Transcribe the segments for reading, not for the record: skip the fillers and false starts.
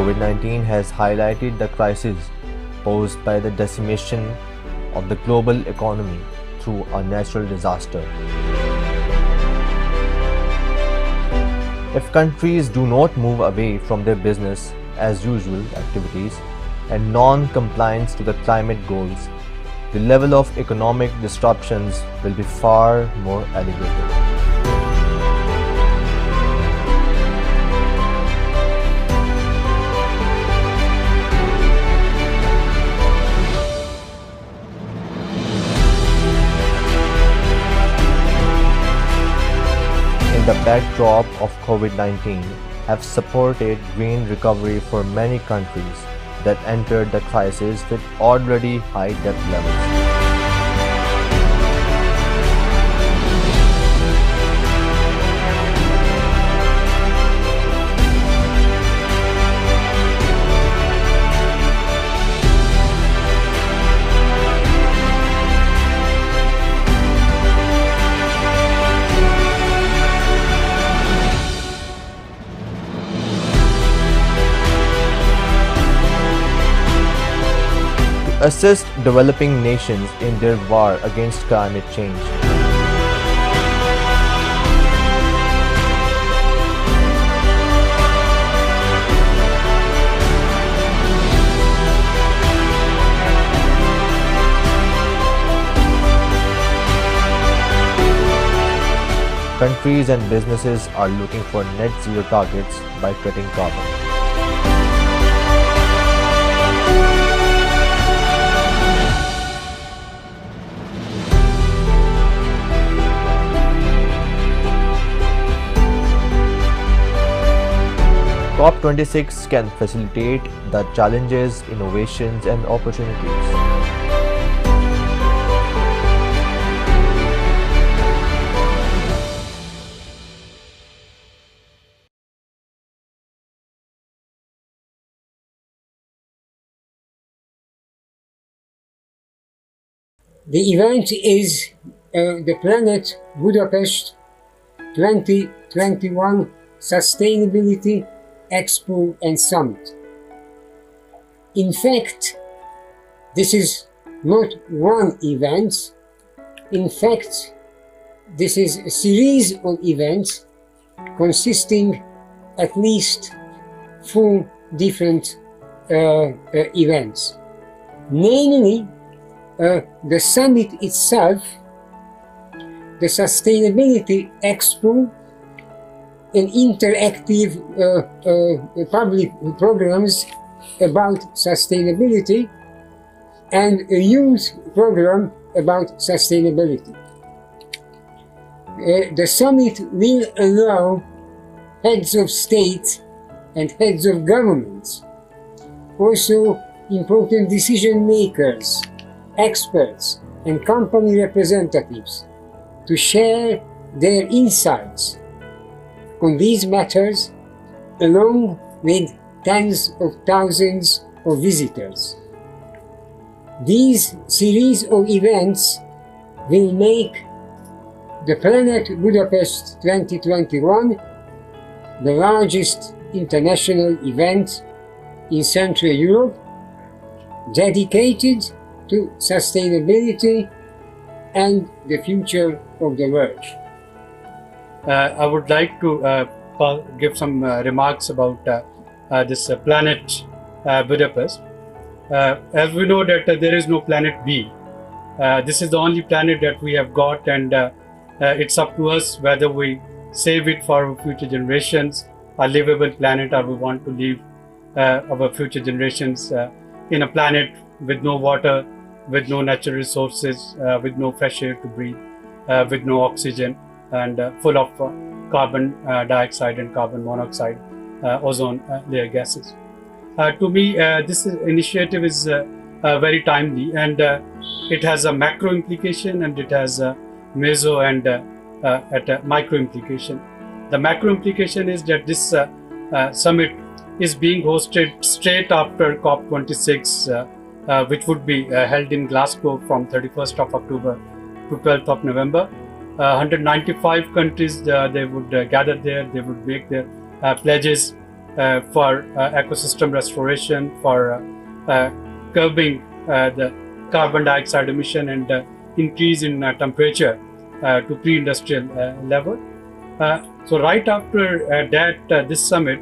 COVID-19 has highlighted the crisis posed by the decimation of the global economy through a natural disaster. If countries do not move away from their business as usual activities and non-compliance to the climate goals, the level of economic disruptions will be far more elevated. In the backdrop of COVID-19 have supported green recovery for many countries that entered the crisis with already high debt levels. Assist developing nations in their war against climate change. Countries and businesses are looking for net zero targets by cutting carbon. COP26 can facilitate the challenges, innovations, and opportunities. The event is the Planet Budapest 2021 Sustainability Expo and Summit. In fact, this is not one event. In fact, this is a series of events consisting at least 4 different events. Namely, the summit itself, the Sustainability Expo, and interactive public programs about sustainability, and a youth program about sustainability. The summit will allow heads of state and heads of governments, also important decision makers, experts, and company representatives to share their insights on these matters, along with tens of thousands of visitors. These series of events will make the Planet Budapest 2021 the largest international event in Central Europe dedicated to sustainability and the future of the world. I would like to give some remarks about this Planet Budapest. As we know that there is no Planet B. This is the only planet that we have got, and it's up to us whether we save it for our future generations, a livable planet, or we want to leave our future generations in a planet with no water, with no natural resources, with no fresh air to breathe, with no oxygen, and full of carbon dioxide and carbon monoxide, ozone layer gases. To me, this initiative is very timely, and it has a macro implication, and it has a meso and a micro implication. The macro implication is that this summit is being hosted straight after COP26, which would be held in Glasgow from 31st of October to 12th of November. 195 countries, they would gather there, they would make their pledges for ecosystem restoration, for curbing the carbon dioxide emission and increase in temperature to pre-industrial level. So right after this summit,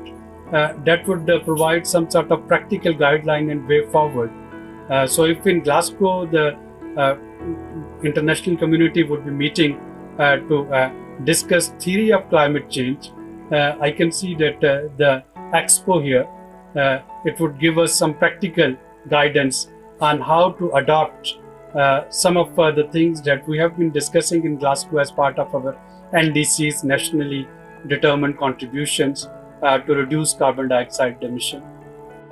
that would provide some sort of practical guideline and way forward. So if in Glasgow the international community would be meeting to discuss theory of climate change, I can see that the expo here, it would give us some practical guidance on how to adopt some of the things that we have been discussing in Glasgow as part of our NDC's nationally determined contributions to reduce carbon dioxide emission.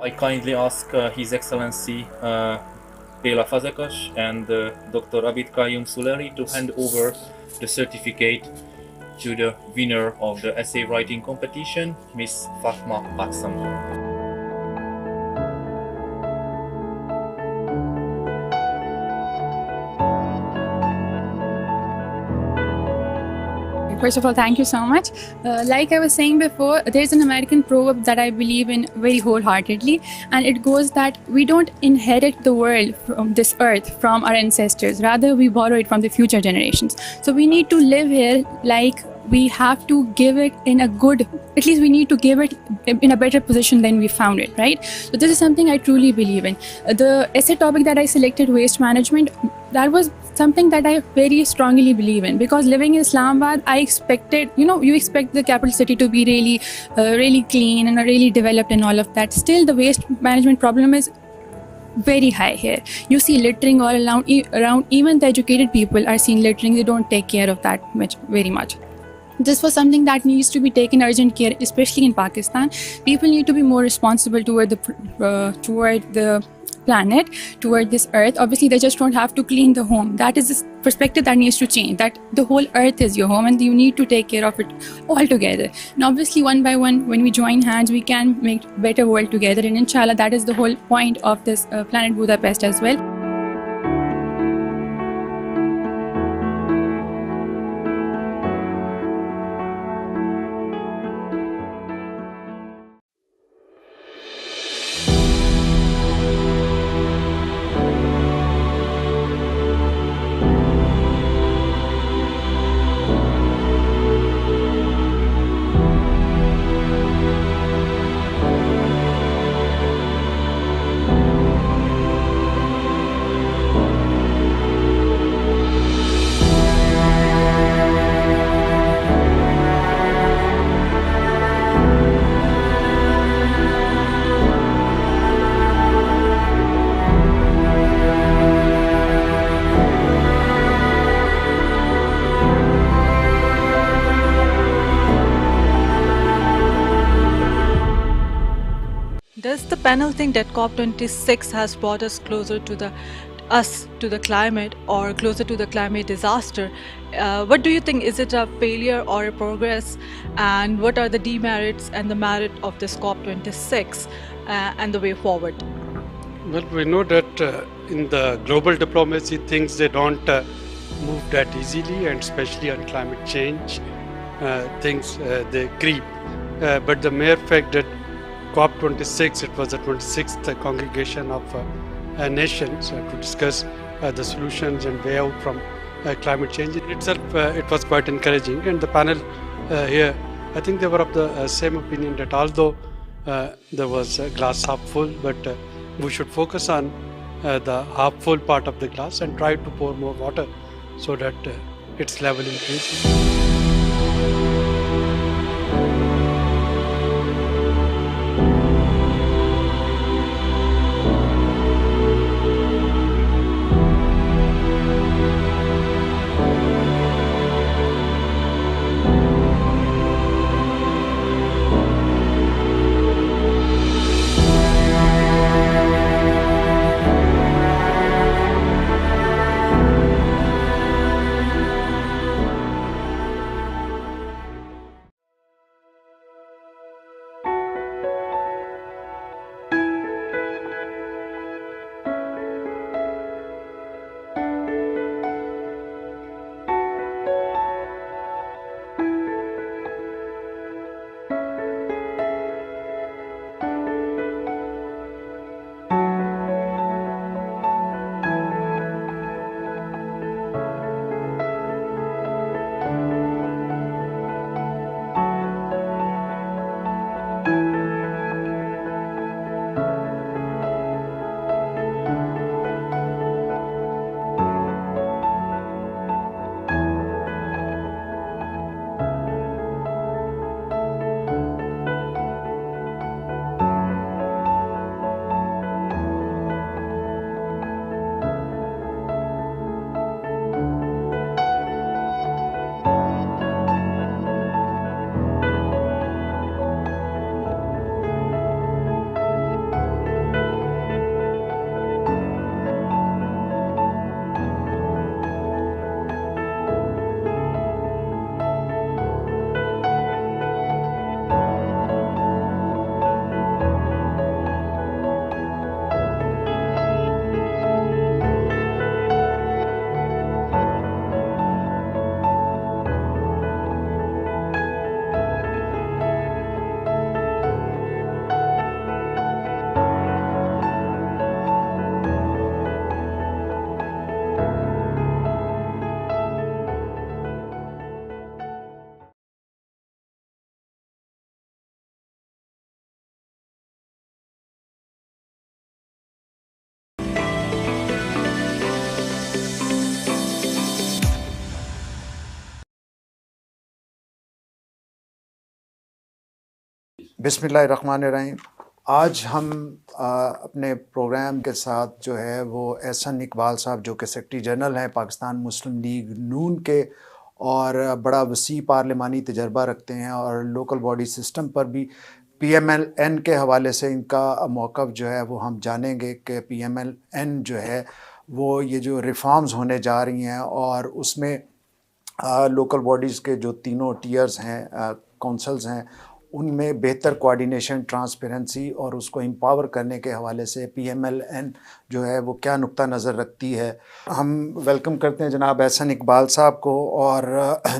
I kindly ask His Excellency Béla Fazekas and Dr. Abid Qayyum Suleri to hand over the certificate to the winner of the essay writing competition, Miss Fatma Baksam. First of all, thank you so much. Like I was saying before, there's an American proverb that I believe in very wholeheartedly, and it goes that we don't inherit the world from this earth from our ancestors, rather we borrow it from the future generations. So we need to live here like we have to give it in a good, at least we need to give it in a better position than we found it, right? So this is something I truly believe in. The essay topic that I selected, waste management, that was something that I very strongly believe in, because living in Islamabad, I expected, you expect the capital city to be really clean and really developed and all of that. Still, the waste management problem is very high here. You see littering all around, even the educated people are seeing littering. They don't take care of that very much. This was something that needs to be taken urgent care, especially in Pakistan. People need to be more responsible toward the planet, toward this earth. Obviously, they just don't have to clean the home. That is the perspective that needs to change, that the whole earth is your home and you need to take care of it all together. And obviously, one by one, when we join hands, we can make a better world together. And inshallah, that is the whole point of this Planet Budapest as well. Does the panel think that COP26 has brought us closer to the climate, or closer to the climate disaster? What do you think? Is it a failure or a progress? And what are the demerits and the merit of this COP26 and the way forward? Well, we know that in the global diplomacy, things they don't move that easily, and especially on climate change, things they creep. But the mere fact that COP26, it was the 26th congregation of nations to discuss the solutions and way out from climate change. In itself, it was quite encouraging. And the panel here, I think they were of the same opinion that although there was a glass half full, but we should focus on the half full part of the glass and try to pour more water so that its level increases. بسم اللہ الرحمن الرحیم. آج ہم اپنے programme کے ساتھ جو ہے وہ احسن اقبال صاحب جو کہ سیکرٹری جنرل ہیں پاکستان مسلم لیگ نون کے اور بڑا وسیع پارلیمانی تجربہ رکھتے ہیں اور لوکل باڈی سسٹم پر بھی پی ایم ایل این کے حوالے سے ان کا موقف جو ہے وہ ہم جانیں گے کہ پی ایم ایل این جو ہے وہ یہ جو ریفارمز ہونے جا رہی ہیں اور اس میں لوکل باڈیز کے جو تینوں ٹیئرز ہیں کونسلز ہیں ان میں بہتر کوارڈینیشن ٹرانسپیرنسی اور اس کو امپاور کرنے کے حوالے سے پی ایم ایل این جو ہے وہ کیا نقطہ نظر رکھتی ہے. ہم ویلکم کرتے ہیں جناب احسن اقبال صاحب کو اور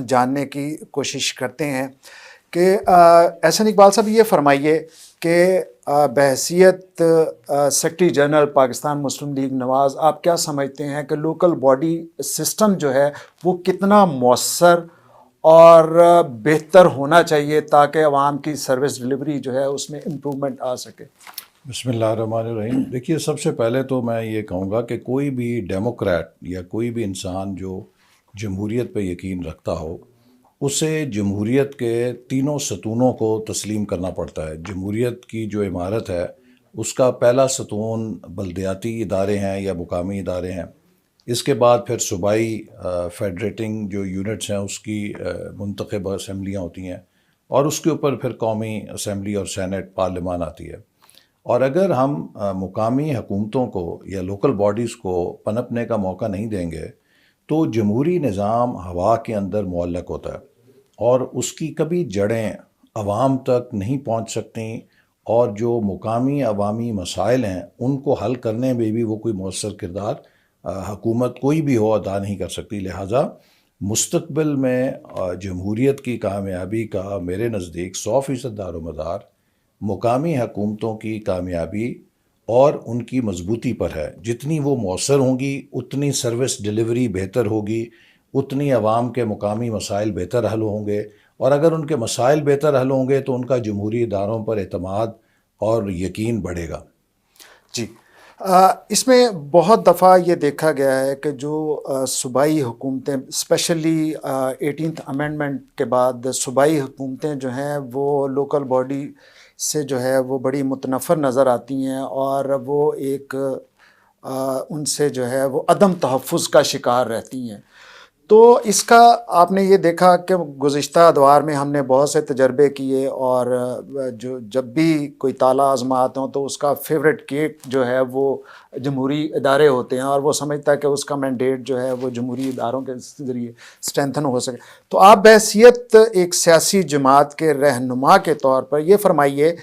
جاننے کی کوشش کرتے ہیں کہ احسن اقبال صاحب یہ فرمائیے کہ بحیثیت سیکرٹری جنرل پاکستان مسلم لیگ نواز آپ کیا سمجھتے ہیں کہ لوکل باڈی سسٹم جو ہے وہ کتنا مؤثر اور بہتر ہونا چاہیے تاکہ عوام کی سروس ڈلیوری جو ہے اس میں امپرومنٹ آ سکے؟ بسم اللہ الرحمن الرحیم. دیکھیے سب سے پہلے تو میں یہ کہوں گا کہ کوئی بھی ڈیموکریٹ یا کوئی بھی انسان جو جمہوریت پہ یقین رکھتا ہو اسے جمہوریت کے تینوں ستونوں کو تسلیم کرنا پڑتا ہے. جمہوریت کی جو عمارت ہے اس کا پہلا ستون بلدیاتی ادارے ہیں یا مقامی ادارے ہیں. اس کے بعد پھر صوبائی فیڈریٹنگ جو یونٹس ہیں اس کی منتخب اسمبلیاں ہوتی ہیں اور اس کے اوپر پھر قومی اسمبلی اور سینٹ پارلیمان آتی ہے. اور اگر ہم مقامی حکومتوں کو یا لوکل باڈیز کو پنپنے کا موقع نہیں دیں گے تو جمہوری نظام ہوا کے اندر معلق ہوتا ہے اور اس کی کبھی جڑیں عوام تک نہیں پہنچ سکتی اور جو مقامی عوامی مسائل ہیں ان کو حل کرنے میں بھی وہ کوئی مؤثر کردار حکومت کوئی بھی ہو ادا نہیں کر سکتی. لہٰذا مستقبل میں جمہوریت کی کامیابی کا میرے نزدیک 100% دار و مدار مقامی حکومتوں کی کامیابی اور ان کی مضبوطی پر ہے. جتنی وہ مؤثر ہوں گی اتنی سروس ڈلیوری بہتر ہوگی، اتنی عوام کے مقامی مسائل بہتر حل ہوں گے اور اگر ان کے مسائل بہتر حل ہوں گے تو ان کا جمہوری اداروں پر اعتماد اور یقین بڑھے گا. جی اس میں بہت دفعہ یہ دیکھا گیا ہے کہ جو صوبائی حکومتیں اسپیشلی 18th امینڈمنٹ کے بعد صوبائی حکومتیں جو ہیں وہ لوکل باڈی سے جو ہے وہ بڑی متنفر نظر آتی ہیں اور وہ ایک ان سے جو ہے وہ عدم تحفظ کا شکار رہتی ہیں. تو اس کا آپ نے یہ دیکھا کہ گزشتہ ادوار میں ہم نے بہت سے تجربے کیے اور جو جب بھی کوئی تالا آزمات ہوں تو اس کا فیوریٹ کیک جو ہے وہ جمہوری ادارے ہوتے ہیں اور وہ سمجھتا ہے کہ اس کا مینڈیٹ جو ہے وہ جمہوری اداروں کے ذریعے اسٹرینتھن ہو سکے. تو آپ بحیثیت ایک سیاسی جماعت کے رہنما کے طور پر یہ فرمائیے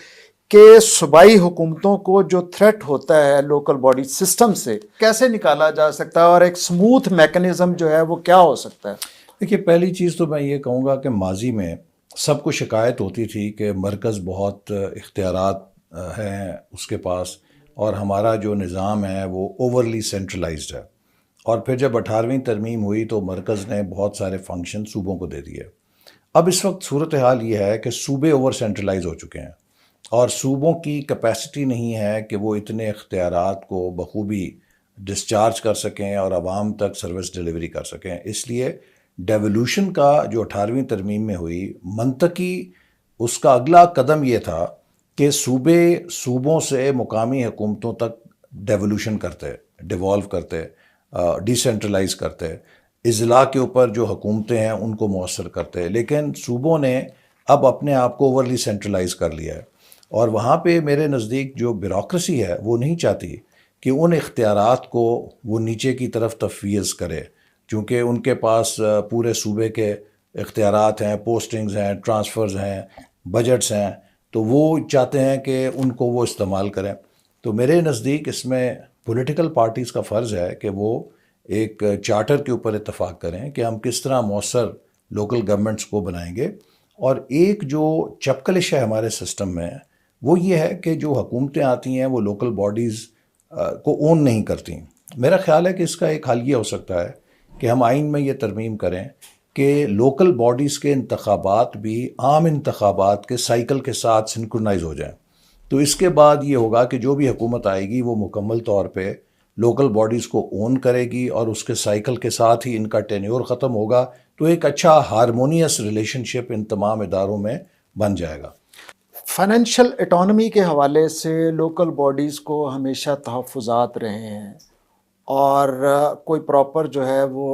کہ صوبائی حکومتوں کو جو تھریٹ ہوتا ہے لوکل باڈی سسٹم سے کیسے نکالا جا سکتا ہے اور ایک سموتھ میکنزم جو ہے وہ کیا ہو سکتا ہے؟ دیکھیے پہلی چیز تو میں یہ کہوں گا کہ ماضی میں سب کو شکایت ہوتی تھی کہ مرکز بہت اختیارات ہیں اس کے پاس اور ہمارا جو نظام ہے وہ اوورلی سینٹرلائزڈ ہے. اور پھر جب 18ویں ترمیم ہوئی تو مرکز نے بہت سارے فنکشن صوبوں کو دے دیے. اب اس وقت صورتحال یہ ہے کہ صوبے اوور سینٹرلائز ہو چکے ہیں اور صوبوں کی کیپیسٹی نہیں ہے کہ وہ اتنے اختیارات کو بخوبی ڈسچارج کر سکیں اور عوام تک سروس ڈلیوری کر سکیں. اس لیے ڈیولوشن کا جو 18ویں ترمیم میں ہوئی منطقی اس کا اگلا قدم یہ تھا کہ صوبوں سے مقامی حکومتوں تک ڈیولوشن کرتے، ڈیوالو کرتے، ڈی سینٹرلائز کرتے، اضلاع کے اوپر جو حکومتیں ہیں ان کو مؤثر کرتے. لیکن صوبوں نے اب اپنے آپ کو اوورلی سینٹرلائز کر لیا ہے اور وہاں پہ میرے نزدیک جو بیوروکریسی ہے وہ نہیں چاہتی کہ ان اختیارات کو وہ نیچے کی طرف تفویض کرے، چونکہ ان کے پاس پورے صوبے کے اختیارات ہیں، پوسٹنگز ہیں، ٹرانسفرز ہیں، بجٹس ہیں، تو وہ چاہتے ہیں کہ ان کو وہ استعمال کریں. تو میرے نزدیک اس میں پولیٹیکل پارٹیز کا فرض ہے کہ وہ ایک چارٹر کے اوپر اتفاق کریں کہ ہم کس طرح مؤثر لوکل گورنمنٹس کو بنائیں گے. اور ایک جو چپکلش ہے ہمارے سسٹم میں وہ یہ ہے کہ جو حکومتیں آتی ہیں وہ لوکل باڈیز کو اون نہیں کرتی. میرا خیال ہے کہ اس کا ایک حل یہ ہو سکتا ہے کہ ہم آئین میں یہ ترمیم کریں کہ لوکل باڈیز کے انتخابات بھی عام انتخابات کے سائیکل کے ساتھ سنکرونائز ہو جائیں. تو اس کے بعد یہ ہوگا کہ جو بھی حکومت آئے گی وہ مکمل طور پہ لوکل باڈیز کو اون کرے گی اور اس کے سائیکل کے ساتھ ہی ان کا ٹینیور ختم ہوگا. تو ایک اچھا ہارمونیس ریلیشن شپ ان تمام اداروں میں بن جائے گا. فائنینشیل اٹانومی کے حوالے سے لوکل باڈیز کو ہمیشہ تحفظات رہے ہیں اور کوئی پراپر جو ہے وہ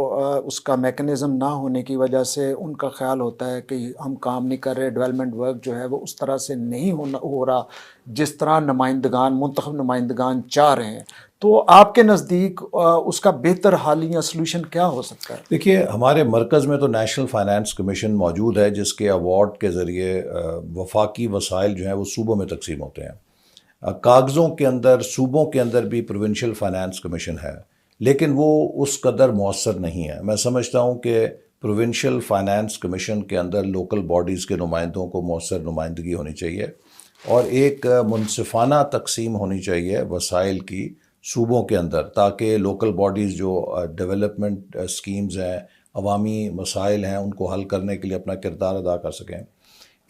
اس کا میکنزم نہ ہونے کی وجہ سے ان کا خیال ہوتا ہے کہ ہم کام نہیں کر رہے, ڈیولپمنٹ ورک جو ہے وہ اس طرح سے نہیں ہو رہا جس طرح منتخب نمائندگان چاہ رہے ہیں. تو آپ کے نزدیک اس کا بہتر حل یا سلوشن کیا ہو سکتا ہے؟ دیکھیے, ہمارے مرکز میں تو نیشنل فائنانس کمیشن موجود ہے جس کے ایوارڈ کے ذریعے وفاقی وسائل جو ہیں وہ صوبوں میں تقسیم ہوتے ہیں. کاغذوں کے اندر صوبوں کے اندر بھی پروونشل فائنانس کمیشن ہے, لیکن وہ اس قدر مؤثر نہیں ہے. میں سمجھتا ہوں کہ پروونشل فائنانس کمیشن کے اندر لوکل باڈیز کے نمائندوں کو مؤثر نمائندگی ہونی چاہیے اور ایک منصفانہ تقسیم ہونی چاہیے وسائل کی صوبوں کے اندر, تاکہ لوکل باڈیز جو ڈیولپمنٹ اسکیمز ہیں, عوامی مسائل ہیں, ان کو حل کرنے کے لیے اپنا کردار ادا کر سکیں.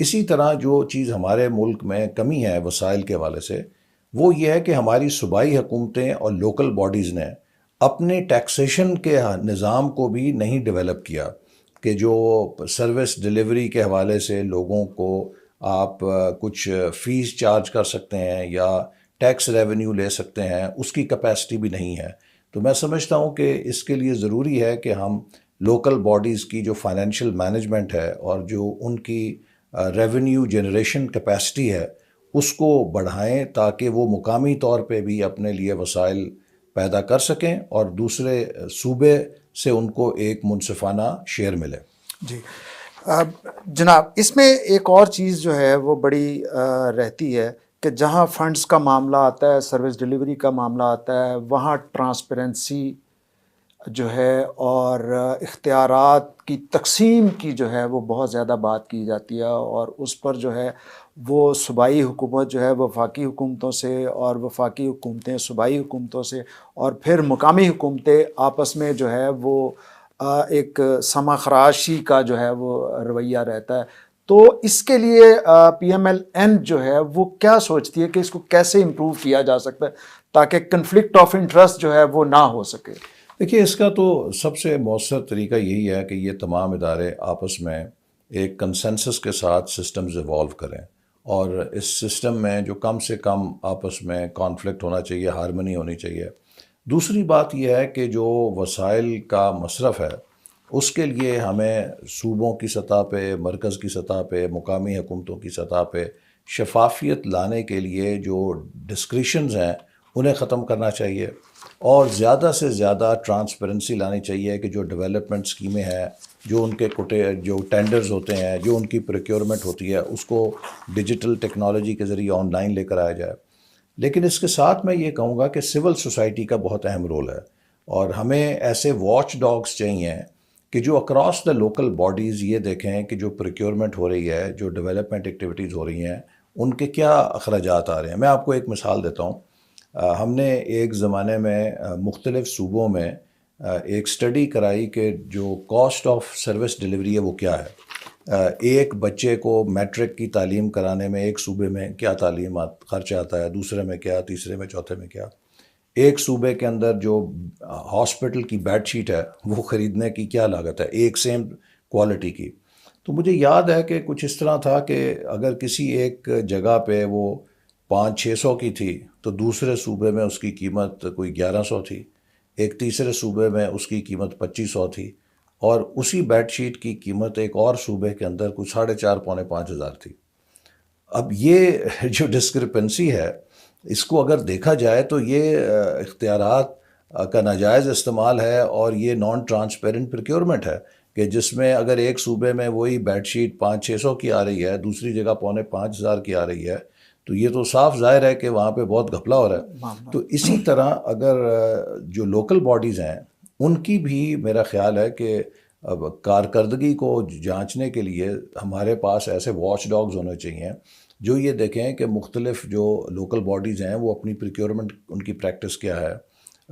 اسی طرح جو چیز ہمارے ملک میں کمی ہے وسائل کے حوالے سے, وہ یہ ہے کہ ہماری صوبائی حکومتیں اور لوکل باڈیز نے اپنے ٹیکسیشن کے نظام کو بھی نہیں ڈیولپ کیا, کہ جو سروس ڈیلیوری کے حوالے سے لوگوں کو آپ کچھ فیس چارج کر سکتے ہیں یا ٹیکس ریونیو لے سکتے ہیں, اس کی کیپیسٹی بھی نہیں ہے. تو میں سمجھتا ہوں کہ اس کے لیے ضروری ہے کہ ہم لوکل باڈیز کی جو فائنینشیل مینجمنٹ ہے اور جو ان کی ریونیو جنریشن کیپیسٹی ہے اس کو بڑھائیں, تاکہ وہ مقامی طور پہ بھی اپنے لیے وسائل پیدا کر سکیں اور دوسرے صوبے سے ان کو ایک منصفانہ شیئر ملے. جی جناب, اس میں ایک اور چیز جو ہے وہ بڑی رہتی ہے کہ جہاں فنڈز کا معاملہ آتا ہے, سروس ڈیلیوری کا معاملہ آتا ہے, وہاں ٹرانسپیرنسی جو ہے اور اختیارات کی تقسیم کی جو ہے وہ بہت زیادہ بات کی جاتی ہے, اور اس پر جو ہے وہ صوبائی حکومت جو ہے وفاقی حکومتوں سے اور وفاقی حکومتیں صوبائی حکومتوں سے اور پھر مقامی حکومتیں آپس میں جو ہے وہ ایک سما خراشی کا جو ہے وہ رویہ رہتا ہے. تو اس کے لیے پی ایم ایل این جو ہے وہ کیا سوچتی ہے کہ اس کو کیسے امپروو کیا جا سکتا ہے تاکہ کنفلکٹ آف انٹرسٹ جو ہے وہ نہ ہو سکے؟ دیکھیے, اس کا تو سب سے مؤثر طریقہ یہی ہے کہ یہ تمام ادارے آپس میں ایک کنسنسس کے ساتھ سسٹمز ایوالو کریں, اور اس سسٹم میں جو کم سے کم آپس میں کانفلکٹ ہونا چاہیے, ہارمنی ہونی چاہیے. دوسری بات یہ ہے کہ جو وسائل کا مصرف ہے اس کے لیے ہمیں صوبوں کی سطح پہ, مرکز کی سطح پہ, مقامی حکومتوں کی سطح پہ شفافیت لانے کے لیے جو ڈسکریشنز ہیں انہیں ختم کرنا چاہیے, اور زیادہ سے زیادہ ٹرانسپیرنسی لانی چاہیے کہ جو ڈیولپمنٹ اسکیمیں ہیں, جو ان کے جو ٹینڈرز ہوتے ہیں, جو ان کی پروکیورمنٹ ہوتی ہے, اس کو ڈیجیٹل ٹیکنالوجی کے ذریعے آن لائن لے کر آیا جائے. لیکن اس کے ساتھ میں یہ کہوں گا کہ سول سوسائٹی کا بہت اہم رول ہے, اور ہمیں ایسے واچ ڈاگز چاہیے کہ جو اکراس دا لوکل باڈیز یہ دیکھیں کہ جو پروکیورمنٹ ہو رہی ہے, جو ڈیولپمنٹ ایکٹیویٹیز ہو رہی ہیں, ان کے کیا اخراجات آ رہے ہیں. میں آپ کو ایک مثال دیتا ہوں. ہم نے ایک زمانے میں مختلف صوبوں میں ایک اسٹڈی کرائی کہ جو کاسٹ آف سروس ڈیلیوری ہے وہ کیا ہے. ایک بچے کو میٹرک کی تعلیم کرانے میں ایک صوبے میں کیا تعلیم خرچ آتا ہے, دوسرے میں کیا, تیسرے میں, چوتھے میں کیا. ایک صوبے کے اندر جو ہاسپٹل کی بیڈ شیٹ ہے وہ خریدنے کی کیا لاگت ہے ایک سیم کوالٹی کی. تو مجھے یاد ہے کہ کچھ اس طرح تھا کہ اگر کسی ایک جگہ پہ وہ 500-600 کی تھی تو دوسرے صوبے میں اس کی قیمت کوئی 1100 تھی, ایک تیسرے صوبے میں اس کی قیمت 2500 تھی, اور اسی بیڈ شیٹ کی قیمت ایک اور صوبے کے اندر کچھ 4,500-5,000 تھی. اب یہ جو ڈسکرپنسی ہے اس کو اگر دیکھا جائے تو یہ اختیارات کا ناجائز استعمال ہے, اور یہ نان ٹرانسپیرنٹ پروکیورمنٹ ہے کہ جس میں اگر ایک صوبے میں وہی بیڈ شیٹ 500-600 کی آ رہی ہے, دوسری جگہ 4,500 کی آ رہی ہے, تو یہ تو صاف ظاہر ہے کہ وہاں پہ بہت گھپلا ہو رہا ہے. تو اسی طرح اگر جو لوکل باڈیز ہیں ان کی بھی میرا خیال ہے کہ کارکردگی کو جانچنے کے لیے ہمارے پاس ایسے واچ ڈاگز ہونے چاہیے جو یہ دیکھیں کہ مختلف جو لوکل باڈیز ہیں وہ اپنی پروکیورمنٹ, ان کی پریکٹس کیا ہے,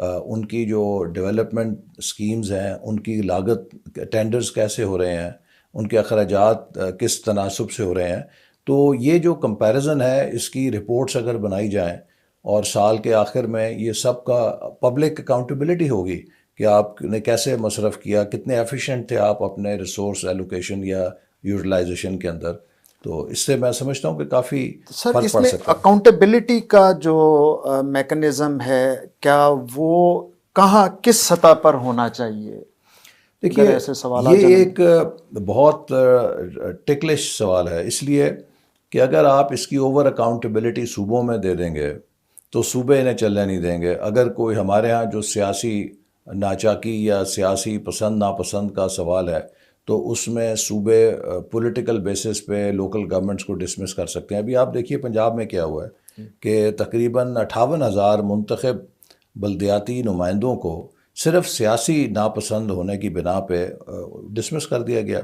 ان کی جو ڈیولپمنٹ اسکیمز ہیں ان کی لاگت, ٹینڈرز کیسے ہو رہے ہیں, ان کے اخراجات کس تناسب سے ہو رہے ہیں. تو یہ جو کمپیریزن ہے اس کی رپورٹس اگر بنائی جائیں اور سال کے آخر میں یہ سب کا پبلک اکاؤنٹیبلٹی ہوگی کہ آپ نے کیسے مصرف کیا, کتنے ایفیشینٹ تھے آپ اپنے ریسورس ایلوکیشن یا یوٹیلائزیشن کے اندر, تو اس سے میں سمجھتا ہوں کہ کافی سر فرق اس پڑ میں سکتا ہے. اکاؤنٹیبلٹی کا جو میکنزم ہے کیا وہ کہاں کس سطح پر ہونا چاہیے؟ دیکھیے اگر ایسے سوالات یہ ایک بہت ٹکلش سوال ہے، اس لیے کہ اگر آپ اس کی اوور اکاؤنٹیبلٹی صوبوں میں دے دیں گے تو صوبے انہیں چلنے نہیں دیں گے. اگر کوئی ہمارے ہاں جو سیاسی ناچاکی یا سیاسی پسند ناپسند کا سوال ہے تو اس میں صوبے پولیٹیکل بیسس پہ لوکل گورنمنٹس کو ڈسمس کر سکتے ہیں. ابھی آپ دیکھیے پنجاب میں کیا ہوا ہے کہ تقریباً 58,000 منتخب بلدیاتی نمائندوں کو صرف سیاسی ناپسند ہونے کی بنا پہ ڈسمس کر دیا گیا،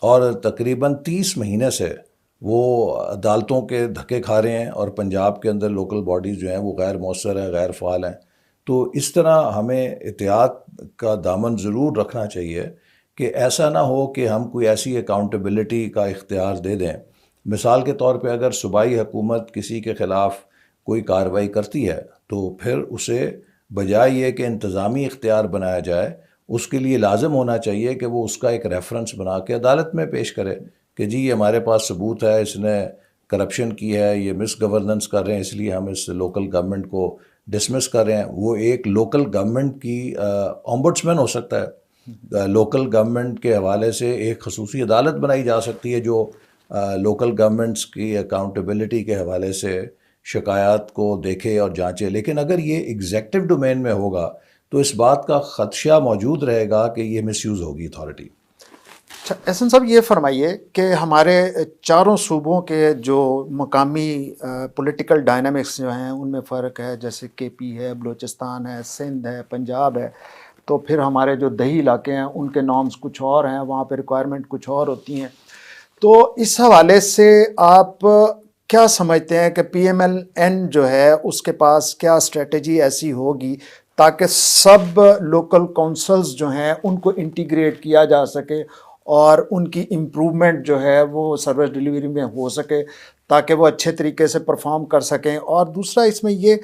اور تقریباً 30 مہینے سے وہ عدالتوں کے دھکے کھا رہے ہیں، اور پنجاب کے اندر لوکل باڈیز جو ہیں وہ غیر مؤثر ہیں، غیر فعال ہیں. تو اس طرح ہمیں احتیاط کا دامن ضرور رکھنا چاہیے کہ ایسا نہ ہو کہ ہم کوئی ایسی اکاؤنٹیبلٹی کا اختیار دے دیں. مثال کے طور پہ اگر صوبائی حکومت کسی کے خلاف کوئی کارروائی کرتی ہے تو پھر اسے بجائے یہ کہ انتظامی اختیار بنایا جائے، اس کے لیے لازم ہونا چاہیے کہ وہ اس کا ایک ریفرنس بنا کے عدالت میں پیش کرے کہ جی یہ ہمارے پاس ثبوت ہے، اس نے کرپشن کی ہے، یہ مس گورننس کر رہے ہیں، اس لیے ہم اس لوکل گورنمنٹ کو ڈسمس کر رہے ہیں. وہ ایک لوکل گورنمنٹ کی اومبڈسمین ہو سکتا ہے. لوکل گورنمنٹ کے حوالے سے ایک خصوصی عدالت بنائی جا سکتی ہے جو لوکل گورنمنٹس کی اکاؤنٹیبلٹی کے حوالے سے شکایات کو دیکھے اور جانچے. لیکن اگر یہ ایگزیکٹو ڈومین میں ہوگا تو اس بات کا خدشہ موجود رہے گا کہ یہ مس یوز ہوگی اتھارٹی. اچھا احسن صاحب یہ فرمائیے کہ ہمارے چاروں صوبوں کے جو مقامی پولیٹیکل ڈائنامکس جو ہیں ان میں فرق ہے، جیسے کے پی ہے، بلوچستان ہے، سندھ ہے، پنجاب ہے. تو پھر ہمارے جو دیہی علاقے ہیں ان کے نارمز کچھ اور ہیں، وہاں پہ ریکوائرمنٹ کچھ اور ہوتی ہیں. تو اس حوالے سے آپ کیا سمجھتے ہیں کہ پی ایم ایل این جو ہے اس کے پاس کیا اسٹریٹجی ایسی ہوگی تاکہ سب لوکل کونسلز جو ہیں ان کو انٹیگریٹ کیا جا سکے اور ان کی امپرومنٹ جو ہے وہ سروس ڈیلیوری میں ہو سکے تاکہ وہ اچھے طریقے سے پرفارم کر سکیں؟ اور دوسرا اس میں یہ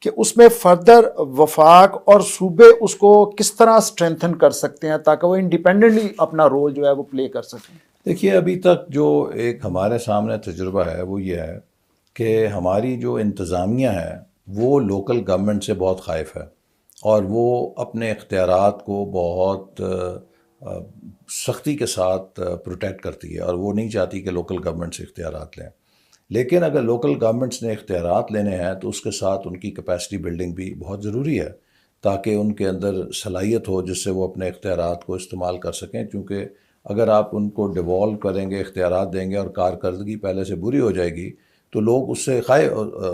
کہ اس میں فردر وفاق اور صوبے اس کو کس طرح اسٹرینتھن کر سکتے ہیں تاکہ وہ انڈیپینڈنٹلی اپنا رول جو ہے وہ پلے کر سکیں؟ دیکھیے ابھی تک جو ایک ہمارے سامنے تجربہ ہے وہ یہ ہے کہ ہماری جو انتظامیہ ہے وہ لوکل گورنمنٹ سے بہت خائف ہے، اور وہ اپنے اختیارات کو بہت سختی کے ساتھ پروٹیکٹ کرتی ہے، اور وہ نہیں چاہتی کہ لوکل گورنمنٹ سے اختیارات لیں. لیکن اگر لوکل گورنمنٹس نے اختیارات لینے ہیں تو اس کے ساتھ ان کی کیپیسٹی بلڈنگ بھی بہت ضروری ہے تاکہ ان کے اندر صلاحیت ہو جس سے وہ اپنے اختیارات کو استعمال کر سکیں. کیونکہ اگر آپ ان کو ڈیوالو کریں گے، اختیارات دیں گے اور کارکردگی پہلے سے بری ہو جائے گی تو لوگ اس سے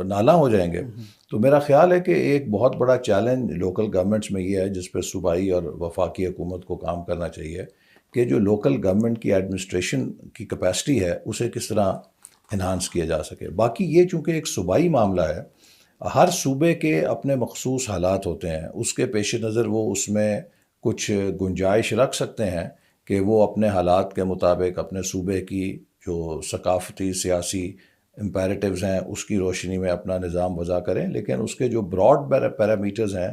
نالاں ہو جائیں گے. تو میرا خیال ہے کہ ایک بہت بڑا چیلنج لوکل گورنمنٹس میں یہ ہے جس پہ صوبائی اور وفاقی حکومت کو کام کرنا چاہیے کہ جو لوکل گورنمنٹ کی ایڈمنسٹریشن کی کیپیسٹی ہے اسے کس طرح انہانس کیا جا سکے. باقی یہ چونکہ ایک صوبائی معاملہ ہے، ہر صوبے کے اپنے مخصوص حالات ہوتے ہیں، اس کے پیش نظر وہ اس میں کچھ گنجائش رکھ سکتے ہیں کہ وہ اپنے حالات کے مطابق اپنے صوبے کی جو ثقافتی سیاسی امپیریٹیوز ہیں اس کی روشنی میں اپنا نظام وضع کریں. لیکن اس کے جو براڈ پیرامیٹرز ہیں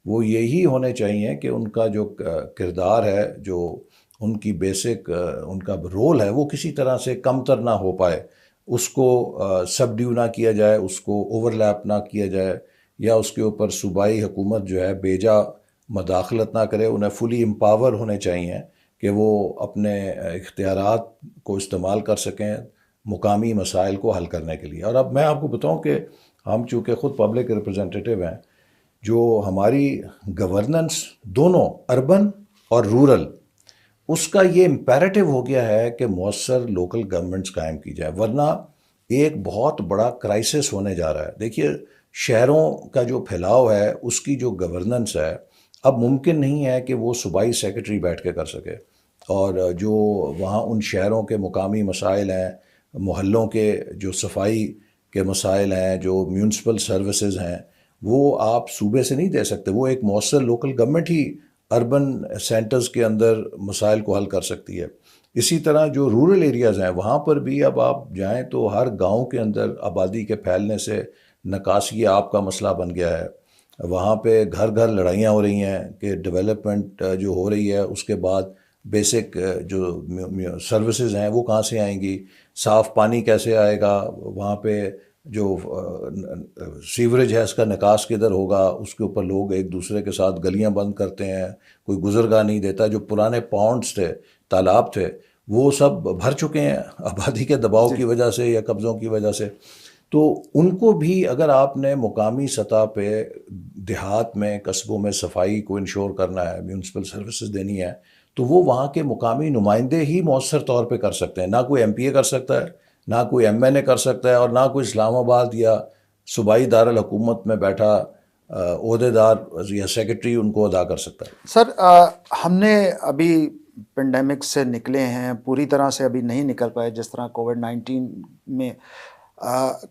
وہ یہی ہونے چاہیے کہ ان کا جو کردار ہے، جو ان کی بیسک ان کا رول ہے، وہ کسی طرح سے کمتر نہ ہو پائے، اس کو سبڈیو نہ کیا جائے، اس کو اوور لیپ نہ کیا جائے، یا اس کے اوپر صوبائی حکومت جو ہے بیجا مداخلت نہ کرے. انہیں فلی امپاور ہونے چاہیے کہ وہ اپنے اختیارات کو استعمال کر سکیں مقامی مسائل کو حل کرنے کے لیے. اور اب میں آپ کو بتاؤں کہ ہم چونکہ خود پبلک ریپرزنٹیٹیو ہیں، جو ہماری گورننس دونوں اربن اور رورل، اس کا یہ امپیریٹو ہو گیا ہے کہ مؤثر لوکل گورنمنٹس قائم کی جائے، ورنہ ایک بہت بڑا کرائسس ہونے جا رہا ہے. دیکھیے شہروں کا جو پھیلاؤ ہے اس کی جو گورننس ہے اب ممکن نہیں ہے کہ وہ صوبائی سیکرٹری بیٹھ کے کر سکے، اور جو وہاں ان شہروں کے مقامی مسائل ہیں، محلوں کے جو صفائی کے مسائل ہیں، جو میونسپل سروسز ہیں، وہ آپ صوبے سے نہیں دے سکتے. وہ ایک مؤثر لوکل گورنمنٹ ہی اربن سینٹرز کے اندر مسائل کو حل کر سکتی ہے. اسی طرح جو رورل ایریاز ہیں وہاں پر بھی اب آپ جائیں تو ہر گاؤں کے اندر آبادی کے پھیلنے سے نکاسی آب کا مسئلہ بن گیا ہے. وہاں پہ گھر گھر لڑائیاں ہو رہی ہیں کہ ڈیولپمنٹ جو ہو رہی ہے اس کے بعد بیسک جو سروسز ہیں وہ کہاں سے آئیں گی, صاف پانی کیسے آئے گا, وہاں پہ جو سیوریج ہے اس کا نکاس کدھر ہوگا, اس کے اوپر لوگ ایک دوسرے کے ساتھ گلیاں بند کرتے ہیں, کوئی گزرگاہ نہیں دیتا. جو پرانے پونڈس تھے, تالاب تھے, وہ سب بھر چکے ہیں آبادی کے دباؤ کی وجہ سے یا قبضوں کی وجہ سے. تو ان کو بھی اگر آپ نے مقامی سطح پہ دیہات میں, قصبوں میں صفائی کو انشور کرنا ہے, میونسپل سروسز دینی ہے, تو وہ وہاں کے مقامی نمائندے ہی مؤثر طور پہ کر سکتے ہیں. نہ کوئی ایم پی اے کر سکتا ہے, نہ کوئی ایم این اے کر سکتا ہے, اور نہ کوئی اسلام آباد یا صوبائی دارالحکومت میں بیٹھا عہدے دار یا سیکرٹری ان کو ادا کر سکتا ہے. سر ہم نے ابھی پینڈیمک سے نکلے ہیں, پوری طرح سے ابھی نہیں نکل پائے, جس طرح کووڈ-19 میں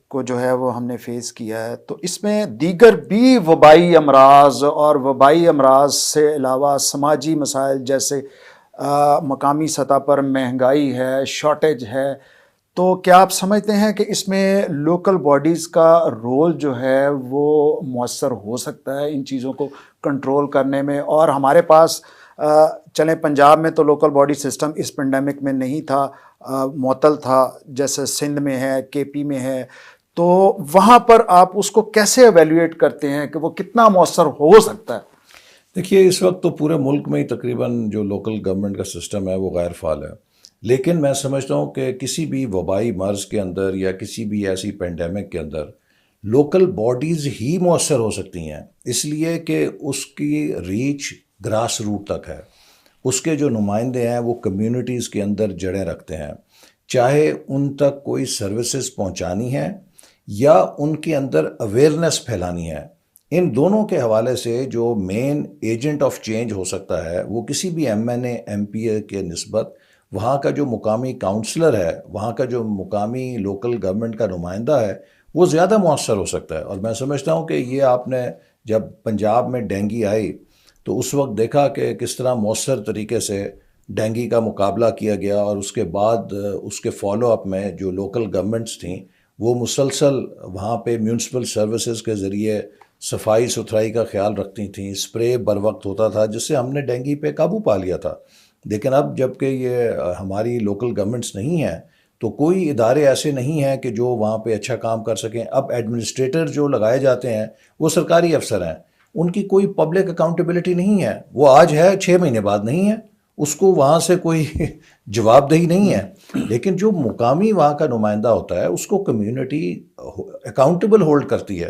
کو جو ہے وہ ہم نے فیس کیا ہے. تو اس میں دیگر بھی وبائی امراض اور وبائی امراض سے علاوہ سماجی مسائل جیسے مقامی سطح پر مہنگائی ہے, شارٹیج ہے, تو کیا آپ سمجھتے ہیں کہ اس میں لوکل باڈیز کا رول جو ہے وہ مؤثر ہو سکتا ہے ان چیزوں کو کنٹرول کرنے میں؟ اور ہمارے پاس چلیں پنجاب میں تو لوکل باڈی سسٹم اس پینڈیمک میں نہیں تھا, معطل تھا, جیسے سندھ میں ہے, کے پی میں ہے, تو وہاں پر آپ اس کو کیسے ایویلیویٹ کرتے ہیں کہ وہ کتنا مؤثر ہو سکتا ہے؟ دیکھیے اس وقت تو پورے ملک میں ہی تقریباً جو لوکل گورنمنٹ کا سسٹم ہے وہ غیر فعال ہے, لیکن میں سمجھتا ہوں کہ کسی بھی وبائی مرض کے اندر یا کسی بھی ایسی پینڈیمک کے اندر لوکل باڈیز ہی مؤثر ہو سکتی ہیں, اس لیے کہ اس کی ریچ گراس روٹ تک ہے. اس کے جو نمائندے ہیں وہ کمیونٹیز کے اندر جڑیں رکھتے ہیں, چاہے ان تک کوئی سروسز پہنچانی ہے یا ان کے اندر اویئرنیس پھیلانی ہے. ان دونوں کے حوالے سے جو مین ایجنٹ آف چینج ہو سکتا ہے وہ کسی بھی M N A M P A کے نسبت وہاں کا جو مقامی کاؤنسلر ہے, وہاں کا جو مقامی لوکل گورنمنٹ کا نمائندہ ہے, وہ زیادہ مؤثر ہو سکتا ہے. اور میں سمجھتا ہوں کہ یہ آپ نے جب پنجاب میں ڈینگی آئی تو اس وقت دیکھا کہ کس طرح مؤثر طریقے سے ڈینگی کا مقابلہ کیا گیا, اور اس کے بعد اس کے فالو اپ میں جو لوکل گورنمنٹس تھیں وہ مسلسل وہاں پہ میونسپل سروسز کے ذریعے صفائی ستھرائی کا خیال رکھتی تھیں, اسپرے بر وقت ہوتا تھا, جس سے ہم نے ڈینگی پہ قابو پا لیا تھا. لیکن اب جب کہ یہ ہماری لوکل گورنمنٹس نہیں ہیں تو کوئی ادارے ایسے نہیں ہیں کہ جو وہاں پہ اچھا کام کر سکیں. اب ایڈمنسٹریٹر جو لگائے جاتے ہیں وہ سرکاری افسر ہیں, ان کی کوئی پبلک اکاؤنٹیبلٹی نہیں ہے. وہ آج ہے 6 مہینے بعد نہیں ہے, اس کو وہاں سے کوئی جواب دہی نہیں ہے. لیکن جو مقامی وہاں کا نمائندہ ہوتا ہے اس کو کمیونٹی اکاؤنٹیبل ہولڈ کرتی ہے,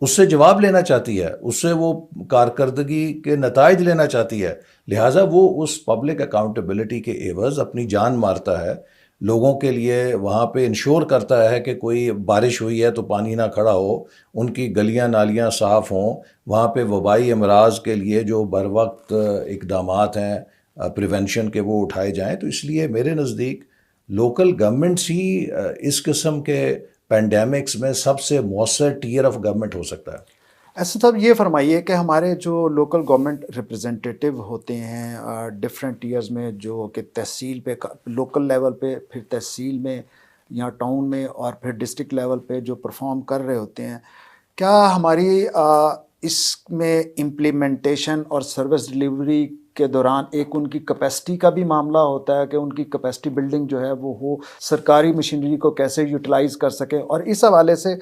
اس سے جواب لینا چاہتی ہے, اس سے وہ کارکردگی کے نتائج لینا چاہتی ہے. لہٰذا وہ اس پبلک اکاؤنٹیبلٹی کے عوض اپنی جان مارتا ہے, لوگوں کے لیے وہاں پہ انشور کرتا ہے کہ کوئی بارش ہوئی ہے تو پانی نہ کھڑا ہو, ان کی گلیاں نالیاں صاف ہوں, وہاں پہ وبائی امراض کے لیے جو بر وقت اقدامات ہیں پریونشن کے وہ اٹھائے جائیں. تو اس لیے میرے نزدیک لوکل گورنمنٹس ہی اس قسم کے پینڈیمکس میں سب سے مؤثر ٹیئر آف گورنمنٹ ہو سکتا ہے. ایسا صاحب یہ فرمائیے کہ ہمارے جو لوکل گورنمنٹ ریپرزنٹیٹیو ہوتے ہیں ڈفرینٹ ایئرز میں, جو کہ تحصیل پہ, لوکل لیول پہ, پھر تحصیل میں یا ٹاؤن میں, اور پھر ڈسٹرکٹ لیول پہ جو پرفارم کر رہے ہوتے ہیں, کیا ہماری اس میں امپلیمنٹیشن اور سروس ڈلیوری کے دوران ایک ان کی کیپیسٹی کا بھی معاملہ ہوتا ہے کہ ان کی کیپیسٹی بلڈنگ جو ہے وہ ہو, سرکاری مشینری کو کیسے یوٹیلائز کر سکے؟ اور اس حوالے سے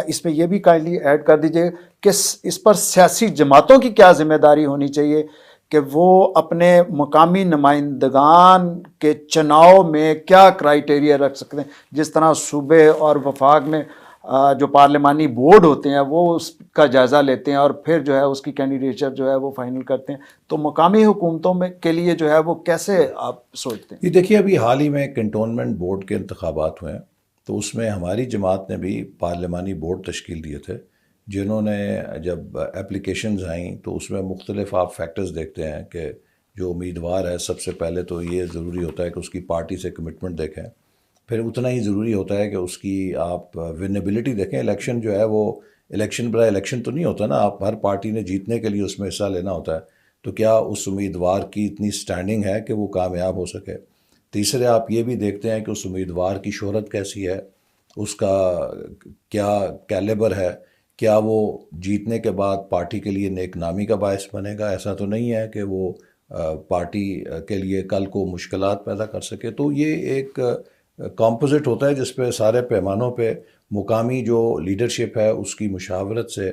اس میں یہ بھی کائنڈلی ایڈ کر دیجئے کہ اس پر سیاسی جماعتوں کی کیا ذمہ داری ہونی چاہیے کہ وہ اپنے مقامی نمائندگان کے چناؤ میں کیا کرائیٹیریا رکھ سکتے ہیں. جس طرح صوبے اور وفاق میں جو پارلیمانی بورڈ ہوتے ہیں وہ اس کا جائزہ لیتے ہیں اور پھر جو ہے اس کی کینڈیڈیچر جو ہے وہ فائنل کرتے ہیں, تو مقامی حکومتوں میں کے لیے جو ہے وہ کیسے آپ سوچتے ہیں؟ یہ دیکھیے ابھی حال ہی میں کنٹونمنٹ بورڈ کے انتخابات ہوئے ہیں, تو اس میں ہماری جماعت نے بھی پارلیمانی بورڈ تشکیل دیے تھے, جنہوں نے جب اپلیکیشنز آئیں تو اس میں مختلف آپ فیکٹرز دیکھتے ہیں کہ جو امیدوار ہے سب سے پہلے تو یہ ضروری ہوتا ہے کہ اس کی پارٹی سے کمٹمنٹ دیکھیں, پھر اتنا ہی ضروری ہوتا ہے کہ اس کی آپ ونیبلٹی دیکھیں. الیکشن جو ہے وہ الیکشن برائے الیکشن تو نہیں ہوتا نا, آپ ہر پارٹی نے جیتنے کے لیے اس میں حصہ لینا ہوتا ہے, تو کیا اس امیدوار کی اتنی سٹینڈنگ ہے کہ وہ کامیاب ہو سکے. تیسرے آپ یہ بھی دیکھتے ہیں کہ اس امیدوار کی شہرت کیسی ہے, اس کا کیا کیلیبر ہے, کیا وہ جیتنے کے بعد پارٹی کے لیے نیک نامی کا باعث بنے گا. ایسا تو نہیں ہے کہ وہ پارٹی کے لیے کل کو مشکلات پیدا کر سکے. تو یہ ایک کمپوزٹ ہوتا ہے جس پہ سارے پیمانوں پہ مقامی جو لیڈرشپ ہے اس کی مشاورت سے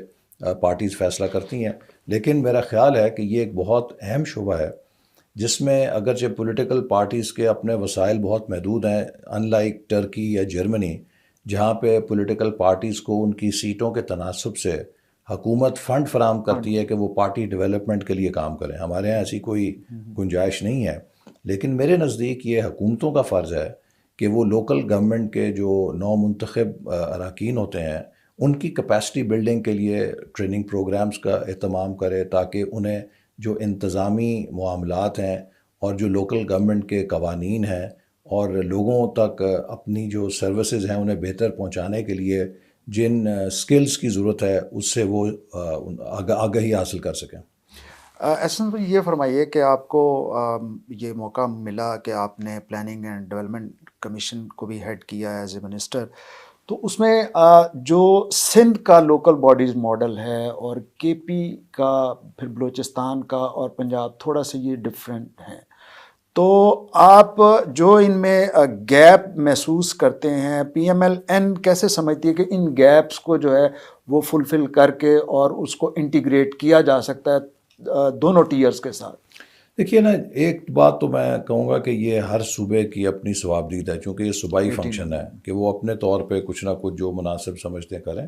پارٹیز فیصلہ کرتی ہیں. لیکن میرا خیال ہے کہ یہ ایک بہت اہم شعبہ ہے جس میں اگرچہ پولیٹیکل پارٹیز کے اپنے وسائل بہت محدود ہیں، ان لائک ٹرکی یا جرمنی جہاں پہ پولیٹیکل پارٹیز کو ان کی سیٹوں کے تناسب سے حکومت فنڈ فراہم کرتی ہے کہ وہ پارٹی ڈیولپمنٹ کے لیے کام کریں. ہمارے یہاں ایسی کوئی گنجائش نہیں ہے. لیکن میرے نزدیک یہ حکومتوں کا فرض ہے کہ وہ لوکل گورنمنٹ کے جو نو منتخب اراکین ہوتے ہیں ان کی کیپیسٹی بلڈنگ کے لیے ٹریننگ پروگرامز کا اہتمام کرے تاکہ انہیں جو انتظامی معاملات ہیں اور جو لوکل گورنمنٹ کے قوانین ہیں اور لوگوں تک اپنی جو سروسز ہیں انہیں بہتر پہنچانے کے لیے جن سکلز کی ضرورت ہے اس سے وہ آگاہی حاصل کر سکیں. احسن بھائی یہ فرمائیے کہ آپ کو یہ موقع ملا کہ آپ نے پلاننگ اینڈ ڈیولپمنٹ کمیشن کو بھی ہیڈ کیا ایز اے منسٹر، تو اس میں جو سندھ کا لوکل باڈیز ماڈل ہے اور کے پی کا، پھر بلوچستان کا اور پنجاب تھوڑا سا یہ ڈفرینٹ ہیں، تو آپ جو ان میں گیپ محسوس کرتے ہیں پی ایم ایل این کیسے سمجھتی ہے کہ ان گیپس کو جو ہے وہ فلفل کر کے اور اس کو انٹیگریٹ کیا جا سکتا ہے دونوں ٹیئرز کے ساتھ؟ دیکھیے نا، ایک بات تو میں کہوں گا کہ یہ ہر صوبے کی اپنی ثوابدید ہے چونکہ یہ صوبائی فنکشن ہے کہ وہ اپنے طور پہ کچھ نہ کچھ جو مناسب سمجھتے کریں.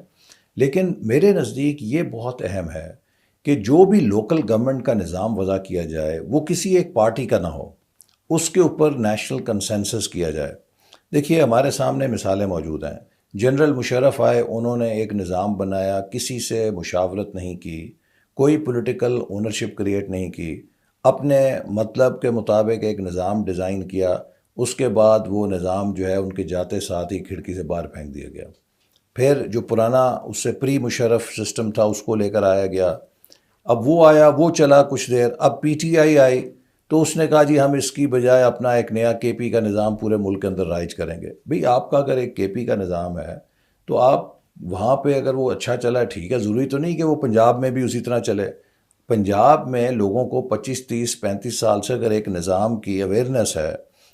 لیکن میرے نزدیک یہ بہت اہم ہے کہ جو بھی لوکل گورنمنٹ کا نظام وضع کیا جائے وہ کسی ایک پارٹی کا نہ ہو، اس کے اوپر نیشنل کنسنسس کیا جائے. دیکھیے ہمارے سامنے مثالیں موجود ہیں. جنرل مشرف آئے، انہوں نے ایک نظام بنایا، کسی سے مشاورت نہیں کی، کوئی پولیٹیکل اونرشپ کریٹ نہیں کی، اپنے مطلب کے مطابق ایک نظام ڈیزائن کیا. اس کے بعد وہ نظام جو ہے ان کے جاتے ساتھ ہی کھڑکی سے باہر پھینک دیا گیا. پھر جو پرانا اس سے پری مشرف سسٹم تھا اس کو لے کر آیا گیا. اب وہ آیا، وہ چلا کچھ دیر، اب پی ٹی آئی آئی تو اس نے کہا جی ہم اس کی بجائے اپنا ایک نیا کے پی کا نظام پورے ملک کے اندر رائج کریں گے. بھئی آپ کا اگر ایک کے پی کا نظام ہے تو آپ وہاں پہ اگر وہ اچھا چلا ٹھیک ہے، ضروری تو نہیں کہ وہ پنجاب میں بھی اسی طرح چلے. پنجاب میں لوگوں کو 25 30 35 سال سے اگر ایک نظام کی اویئرنیس ہے،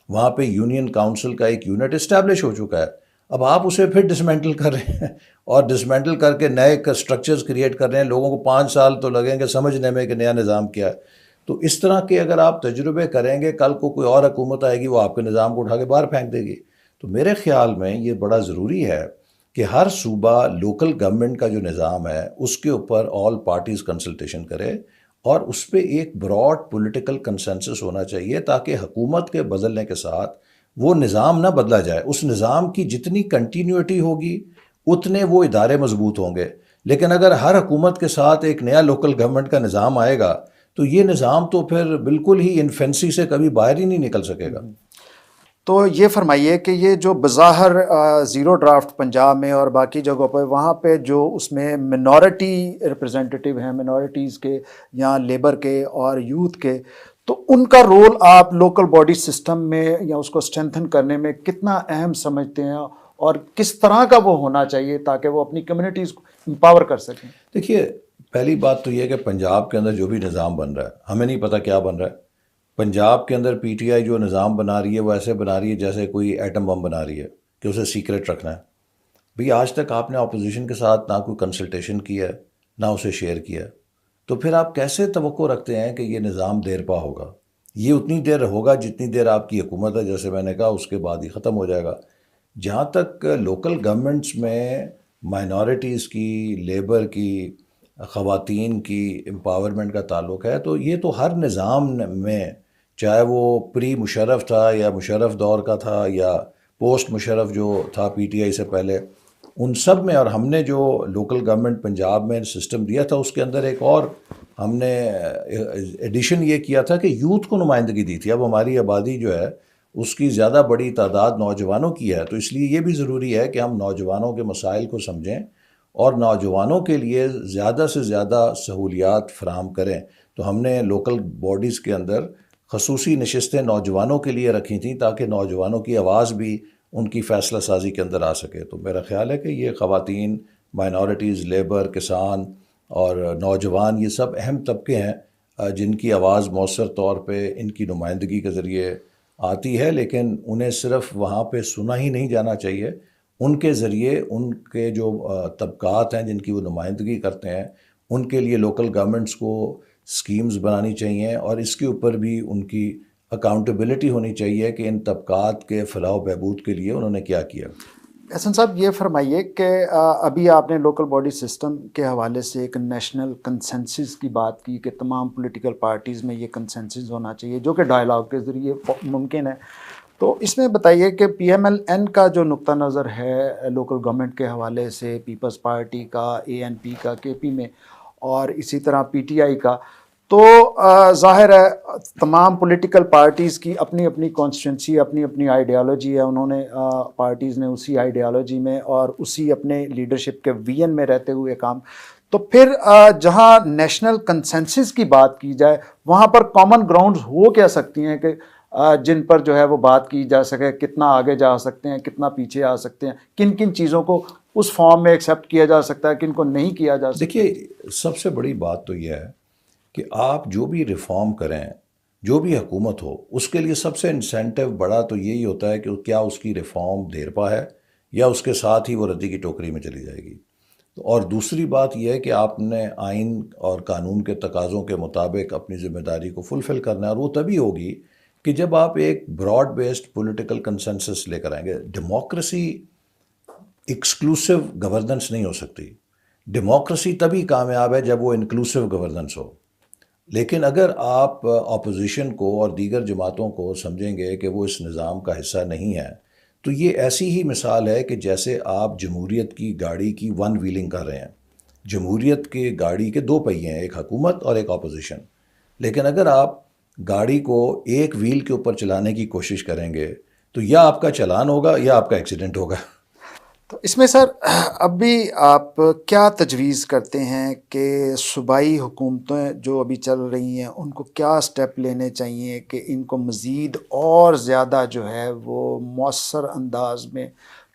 وہاں پہ یونین کاؤنسل کا ایک یونٹ اسٹیبلش ہو چکا ہے. اب آپ اسے پھر ڈسمینٹل کر رہے ہیں اور ڈسمینٹل کر کے نئے اسٹرکچرز کریٹ کر رہے ہیں. لوگوں کو 5 سال تو لگیں گے سمجھنے میں کہ نیا نظام کیا ہے. تو اس طرح کے اگر آپ تجربے کریں گے، کل کو کوئی اور حکومت آئے گی وہ آپ کے نظام کو اٹھا کے باہر پھینک دے گی. تو میرے خیال میں یہ بڑا ضروری ہے کہ ہر صوبہ لوکل گورنمنٹ کا جو نظام ہے اس کے اوپر آل پارٹیز کنسلٹیشن کرے اور اس پہ ایک براڈ پولیٹیکل کنسنسس ہونا چاہیے تاکہ حکومت کے بدلنے کے ساتھ وہ نظام نہ بدلا جائے. اس نظام کی جتنی کنٹینیوٹی ہوگی اتنے وہ ادارے مضبوط ہوں گے. لیکن اگر ہر حکومت کے ساتھ ایک نیا لوکل گورنمنٹ کا نظام آئے گا تو یہ نظام تو پھر بالکل ہی انفینسی سے کبھی باہر ہی نہیں نکل سکے گا. تو یہ فرمائیے کہ یہ جو بظاہر زیرو ڈرافٹ پنجاب میں اور باقی جگہوں پہ وہاں پہ جو اس میں منورٹی ریپرزینٹیو ہیں، منورٹیز کے یا لیبر کے اور یوتھ کے، تو ان کا رول آپ لوکل باڈی سسٹم میں یا اس کو اسٹرینتھن کرنے میں کتنا اہم سمجھتے ہیں اور کس طرح کا وہ ہونا چاہیے تاکہ وہ اپنی کمیونٹیز کو امپاور کر سکیں؟ دیکھیے پہلی بات تو یہ ہے کہ پنجاب کے اندر جو بھی نظام بن رہا ہے ہمیں نہیں پتہ کیا بن رہا ہے. پنجاب کے اندر پی ٹی آئی جو نظام بنا رہی ہے وہ ایسے بنا رہی ہے جیسے کوئی ایٹم بم بنا رہی ہے کہ اسے سیکرٹ رکھنا ہے. بھئی آج تک آپ نے اپوزیشن کے ساتھ نہ کوئی کنسلٹیشن کیا ہے نہ اسے شیئر کیا ہے، تو پھر آپ کیسے توقع رکھتے ہیں کہ یہ نظام دیر پا ہوگا؟ یہ اتنی دیر ہوگا جتنی دیر آپ کی حکومت ہے، جیسے میں نے کہا اس کے بعد ہی ختم ہو جائے گا. جہاں تک لوکل گورنمنٹس میں مائنورٹیز کی، لیبر کی، خواتین کی امپاورمنٹ کا تعلق ہے تو یہ تو ہر نظام میں، چاہے وہ پری مشرف تھا یا مشرف دور کا تھا یا پوسٹ مشرف جو تھا پی ٹی آئی سے پہلے، ان سب میں. اور ہم نے جو لوکل گورنمنٹ پنجاب میں سسٹم دیا تھا اس کے اندر ایک اور ہم نے ایڈیشن یہ کیا تھا کہ یوتھ کو نمائندگی دی تھی. اب ہماری آبادی جو ہے اس کی زیادہ بڑی تعداد نوجوانوں کی ہے، تو اس لیے یہ بھی ضروری ہے کہ ہم نوجوانوں کے مسائل کو سمجھیں اور نوجوانوں کے لیے زیادہ سے زیادہ سہولیات فراہم کریں. تو ہم نے لوکل باڈیز کے اندر خصوصی نشستیں نوجوانوں کے لیے رکھی تھیں تاکہ نوجوانوں کی آواز بھی ان کی فیصلہ سازی کے اندر آ سکے. تو میرا خیال ہے کہ یہ خواتین، مائنورٹیز، لیبر، کسان اور نوجوان یہ سب اہم طبقے ہیں. جن کی آواز مؤثر طور پہ ان کی نمائندگی کے ذریعے آتی ہے، لیکن انہیں صرف وہاں پہ سنا ہی نہیں جانا چاہیے، ان کے ذریعے ان کے جو طبقات ہیں جن کی وہ نمائندگی کرتے ہیں ان کے لیے لوکل گورنمنٹس کو اسکیمز بنانی چاہیے، اور اس کے اوپر بھی ان کی اکاؤنٹیبلٹی ہونی چاہیے کہ ان طبقات کے فلاح و بہبود کے لیے انہوں نے کیا کیا۔ احسن صاحب یہ فرمائیے کہ ابھی آپ نے لوکل باڈی سسٹم کے حوالے سے ایک نیشنل کنسنسس کی بات کی کہ تمام پولیٹیکل پارٹیز میں یہ کنسنسس ہونا چاہیے جو کہ ڈائلاگ کے ذریعے ممکن ہے، تو اس میں بتائیے کہ پی ایم ایل این کا جو نقطہ نظر ہے لوکل گورنمنٹ کے حوالے سے، پیپلز پارٹی کا، اے این پی کا کے پی میں، اور اسی طرح پی ٹی آئی کا، تو ظاہر ہے تمام پولیٹیکل پارٹیز کی اپنی اپنی کانسٹیٹوئنسی، اپنی اپنی آئیڈیالوجی ہے، انہوں نے پارٹیز نے اسی آئیڈیالوجی میں اور اسی اپنے لیڈرشپ کے ویژن میں رہتے ہوئے کام، تو پھر جہاں نیشنل کنسنسس کی بات کی جائے وہاں پر کامن گراؤنڈز ہو کیا سکتی ہیں کہ جن پر جو ہے وہ بات کی جا سکے، کتنا آگے جا سکتے ہیں، کتنا پیچھے آ سکتے ہیں، کن کن چیزوں کو اس فارم میں ایکسیپٹ کیا جا سکتا ہے، کن کو نہیں کیا جا سکتا؟ دیکھیے سب سے بڑی بات تو یہ ہے کہ آپ جو بھی ریفارم کریں، جو بھی حکومت ہو، اس کے لیے سب سے انسینٹیو بڑا تو یہی ہوتا ہے کہ کیا اس کی ریفارم دیر پا ہے یا اس کے ساتھ ہی وہ ردی کی ٹوکری میں چلی جائے گی۔ اور دوسری بات یہ ہے کہ آپ نے آئین اور قانون کے تقاضوں کے مطابق اپنی ذمہ داری کو فلفل کرنا ہے، اور وہ تبھی ہوگی کہ جب آپ ایک براڈ بیسڈ پولیٹیکل کنسنسس لے کر آئیں گے۔ ڈیموکریسی ایکسکلوسیو گورننس نہیں ہو سکتی، ڈیموکریسی تبھی کامیاب ہے جب وہ انکلوسیو گورننس ہو۔ لیکن اگر آپ اپوزیشن کو اور دیگر جماعتوں کو سمجھیں گے کہ وہ اس نظام کا حصہ نہیں ہے، تو یہ ایسی ہی مثال ہے کہ جیسے آپ جمہوریت کی گاڑی کی ون ویلنگ کر رہے ہیں۔ جمہوریت کی گاڑی کے دو پہیے ہیں، ایک حکومت اور ایک اپوزیشن، لیکن اگر آپ گاڑی کو ایک ویل کے اوپر چلانے کی کوشش کریں گے تو یا آپ کا چلان ہوگا یا آپ کا ایکسیڈنٹ ہوگا۔ تو اس میں سر اب بھی آپ کیا تجویز کرتے ہیں کہ صوبائی حکومتیں جو ابھی چل رہی ہیں ان کو کیا سٹیپ لینے چاہیے کہ ان کو مزید اور زیادہ جو ہے وہ مؤثر انداز میں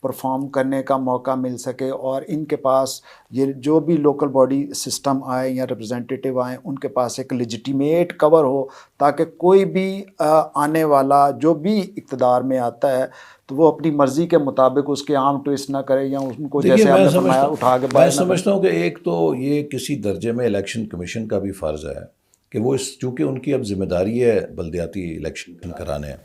پرفارم کرنے کا موقع مل سکے، اور ان کے پاس یہ جو بھی لوکل باڈی سسٹم آئے یا ریپرزینٹیٹیو آئیں ان کے پاس ایک لیجیٹیمیٹ کور ہو، تاکہ کوئی بھی آنے والا جو بھی اقتدار میں آتا ہے تو وہ اپنی مرضی کے مطابق اس کے عام ٹویسٹ نہ کرے یا ان کو جیسے آپ نے فرمایا اٹھا کے میں سمجھتا ہوں کہ ایک تو یہ کسی درجے میں الیکشن کمیشن کا بھی فرض ہے کہ وہ چونکہ ان کی اب ذمہ داری ہے بلدیاتی الیکشن کرانے،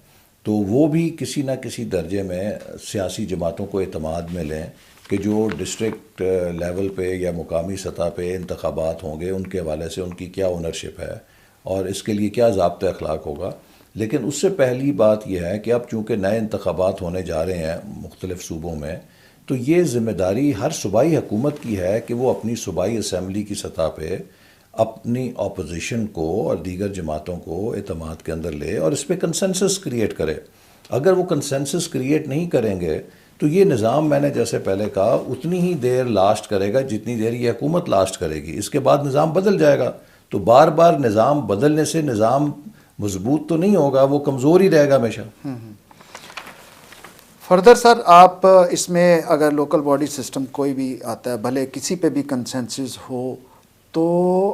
تو وہ بھی کسی نہ کسی درجے میں سیاسی جماعتوں کو اعتماد میں لیں کہ جو ڈسٹرکٹ لیول پہ یا مقامی سطح پہ انتخابات ہوں گے ان کے حوالے سے ان کی کیا اونرشپ ہے اور اس کے لیے کیا ضابطۂ اخلاق ہوگا۔ لیکن اس سے پہلی بات یہ ہے کہ اب چونکہ نئے انتخابات ہونے جا رہے ہیں مختلف صوبوں میں، تو یہ ذمہ داری ہر صوبائی حکومت کی ہے کہ وہ اپنی صوبائی اسمبلی کی سطح پہ اپنی اپوزیشن کو اور دیگر جماعتوں کو اعتماد کے اندر لے اور اس پہ کنسنسس کریٹ کرے۔ اگر وہ کنسنسس کریٹ نہیں کریں گے تو یہ نظام، میں نے جیسے پہلے کہا، اتنی ہی دیر لاسٹ کرے گا جتنی دیر یہ حکومت لاسٹ کرے گی، اس کے بعد نظام بدل جائے گا۔ تو بار بار نظام بدلنے سے نظام مضبوط تو نہیں ہوگا، وہ کمزور ہی رہے گا ہمیشہ۔ فردر سر آپ اس میں اگر لوکل باڈی سسٹم کوئی بھی آتا ہے، بھلے کسی پہ بھی کنسنسس ہو، تو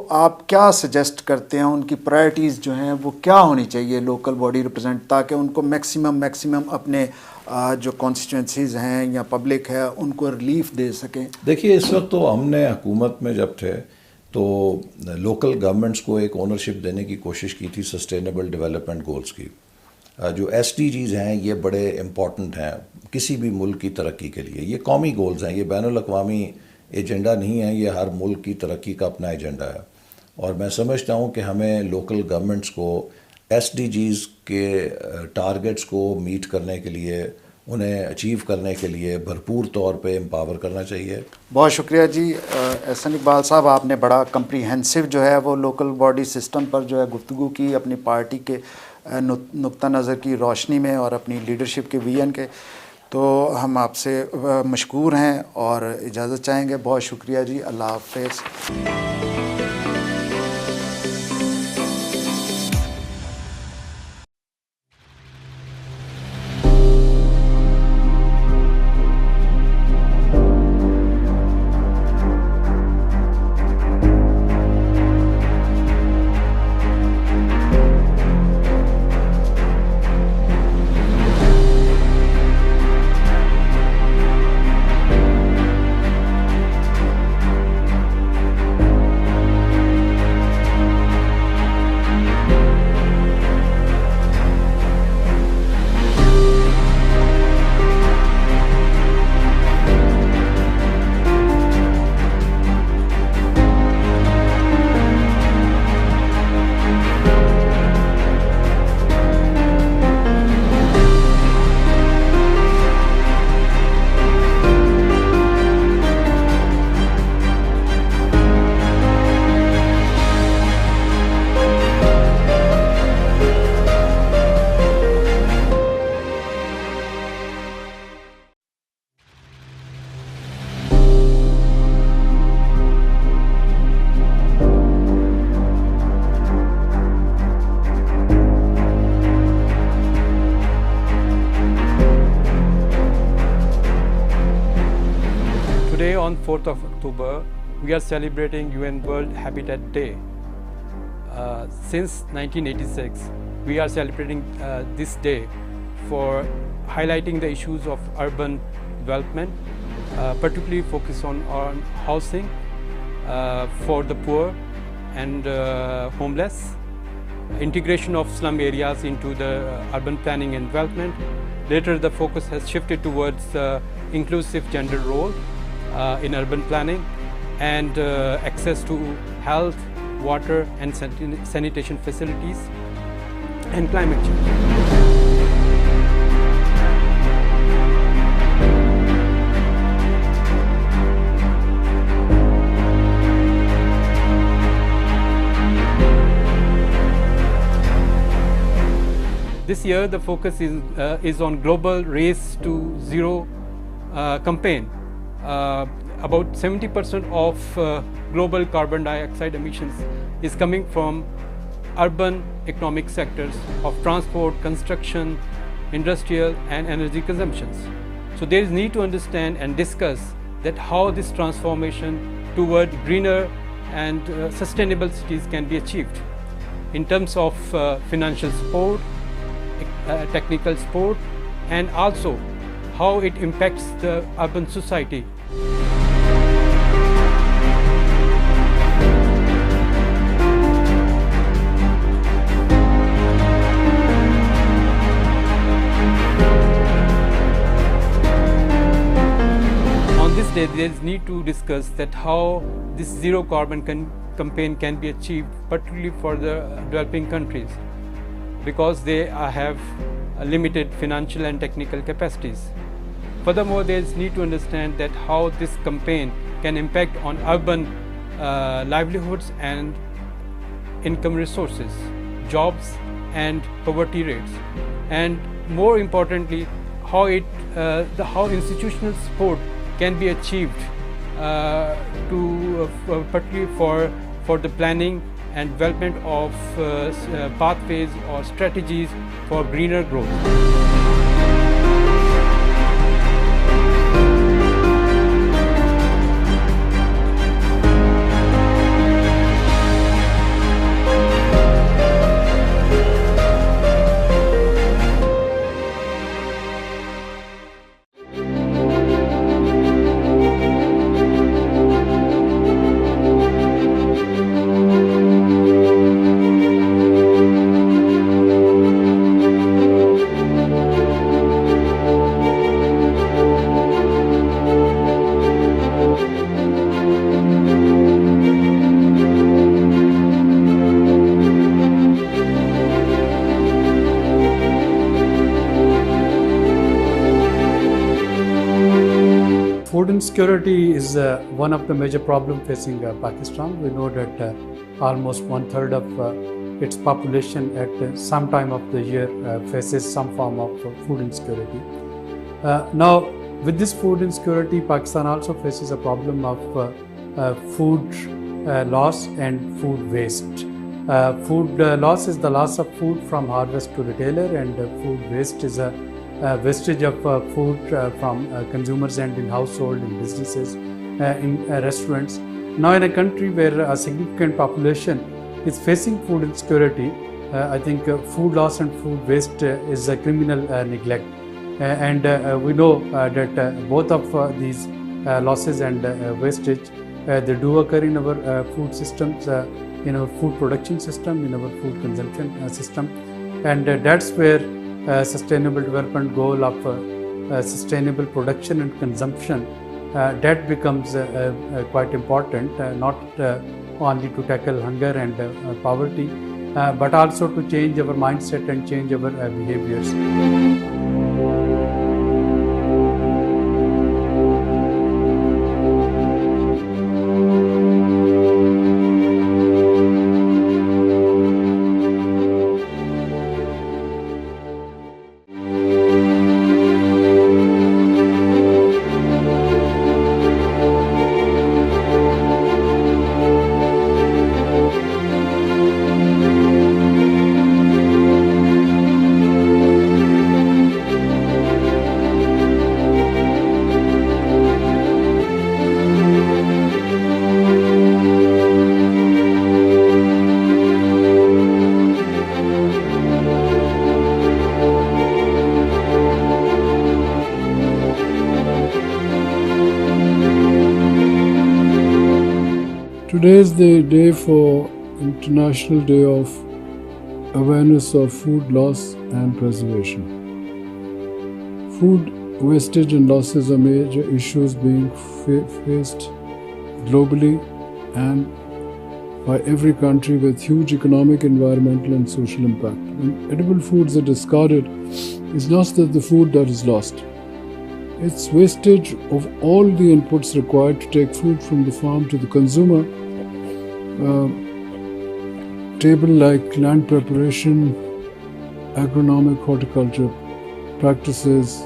آپ کیا سجیسٹ کرتے ہیں ان کی پرائرٹیز جو ہیں وہ کیا ہونی چاہیے لوکل باڈی ریپرزینٹ، تاکہ ان کو میکسیمم اپنے جو کانسٹیٹوئنسیز ہیں یا پبلک ہے ان کو ریلیف دے سکیں؟ دیکھیے اس وقت تو ہم نے حکومت میں جب تھے تو لوکل گورنمنٹس کو ایک اونرشپ دینے کی کوشش کی تھی سسٹینیبل ڈیولپمنٹ گولز کی۔ جو ایس ڈی جیز ہیں یہ بڑے امپورٹنٹ ہیں کسی بھی ملک کی ترقی کے لیے، یہ قومی گولز ہیں، یہ بین الاقوامی ایجنڈا نہیں ہے، یہ ہر ملک کی ترقی کا اپنا ایجنڈا ہے۔ اور میں سمجھتا ہوں کہ ہمیں لوکل گورنمنٹس کو ایس ڈی جیز کے ٹارگٹس کو میٹ کرنے کے لیے، انہیں اچیو کرنے کے لیے بھرپور طور پہ امپاور کرنا چاہیے۔ بہت شکریہ جی احسن اقبال صاحب، آپ نے بڑا کمپریہنسو جو ہے وہ لوکل باڈی سسٹم پر جو ہے گفتگو کی، اپنی پارٹی کے نقطہ نظر کی روشنی میں اور اپنی لیڈرشپ کے ویژن کے، تو ہم آپ سے مشکور ہیں اور اجازت چاہیں گے۔ بہت شکریہ جی، اللہ حافظ۔ Today on 4th of October, we are celebrating UN World Habitat Day. Since 1986, we are celebrating this day for highlighting the issues of urban development, particularly focus on housing for the poor and homeless, integration of slum areas into the urban planning and development. Later, the focus has shifted towards inclusive gender role in urban planning and access to health, water and sanitation facilities and climate change. This year, the focus is on global race to zero campaign. About 70% of global carbon dioxide emissions is coming from urban economic sectors of transport, construction, industrial and energy consumptions. So there is need to understand and discuss that how this transformation toward greener and sustainable cities can be achieved in terms of financial support, technical support, and also how it impacts the urban society. On this day, there is need to discuss that how this zero carbon campaign can be achieved, particularly for the developing countries, because they have limited financial and technical capacities. Furthermore, there is need to understand that how this campaign can impact on urban livelihoods and income resources, jobs and poverty rates, and more importantly, how how institutional support can be achieved particularly for the planning and development of pathways or strategies for greener growth. Food insecurity is one of the major problems facing Pakistan. We know that almost 1/3 of its population at some time of the year faces some form of food insecurity. Now, with this food insecurity, Pakistan also faces a problem of food loss and food waste. Food loss is the loss of food from harvest to retailer, and food waste is a wastage of food from consumers and in household, in businesses, in restaurants. Now, in a country where a significant population is facing food insecurity, I think food loss and food waste is a criminal neglect. And we know that both of these losses and wastage, they do occur in our food systems, in our food production system, in our food consumption system. And that's where sustainable development goal of sustainable production and consumption, that becomes quite important, not only to tackle hunger and poverty, but also to change our mindset and change our behaviors. Today is the day for International Day of Awareness of Food Loss and Preservation. Food wastage and losses are major issues being faced globally and by every country with huge economic, environmental and social impact. When edible foods are discarded, it's not that the food that is lost. It's wastage of all the inputs required to take food from the farm to the consumer. Table like land preparation, agronomic horticulture practices,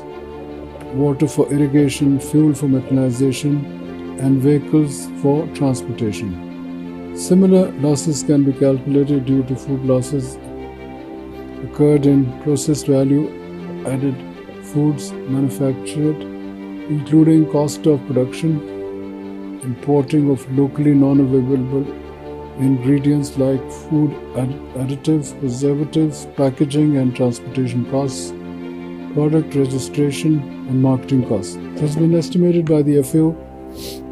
water for irrigation, fuel for mechanization, and vehicles for transportation. Similar losses can be calculated due to food losses occurred in processed value added foods manufactured, including cost of production, importing of locally non-available ingredients like food additives, preservatives, packaging and transportation costs, product registration and marketing costs. It has been estimated by the FAO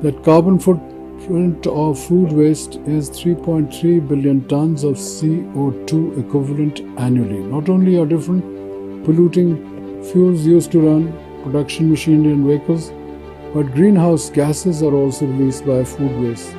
that carbon footprint of food waste is 3.3 billion tons of CO2 equivalent annually. Not only are different polluting fuels used to run production machinery and vehicles, but greenhouse gases are also released by food waste.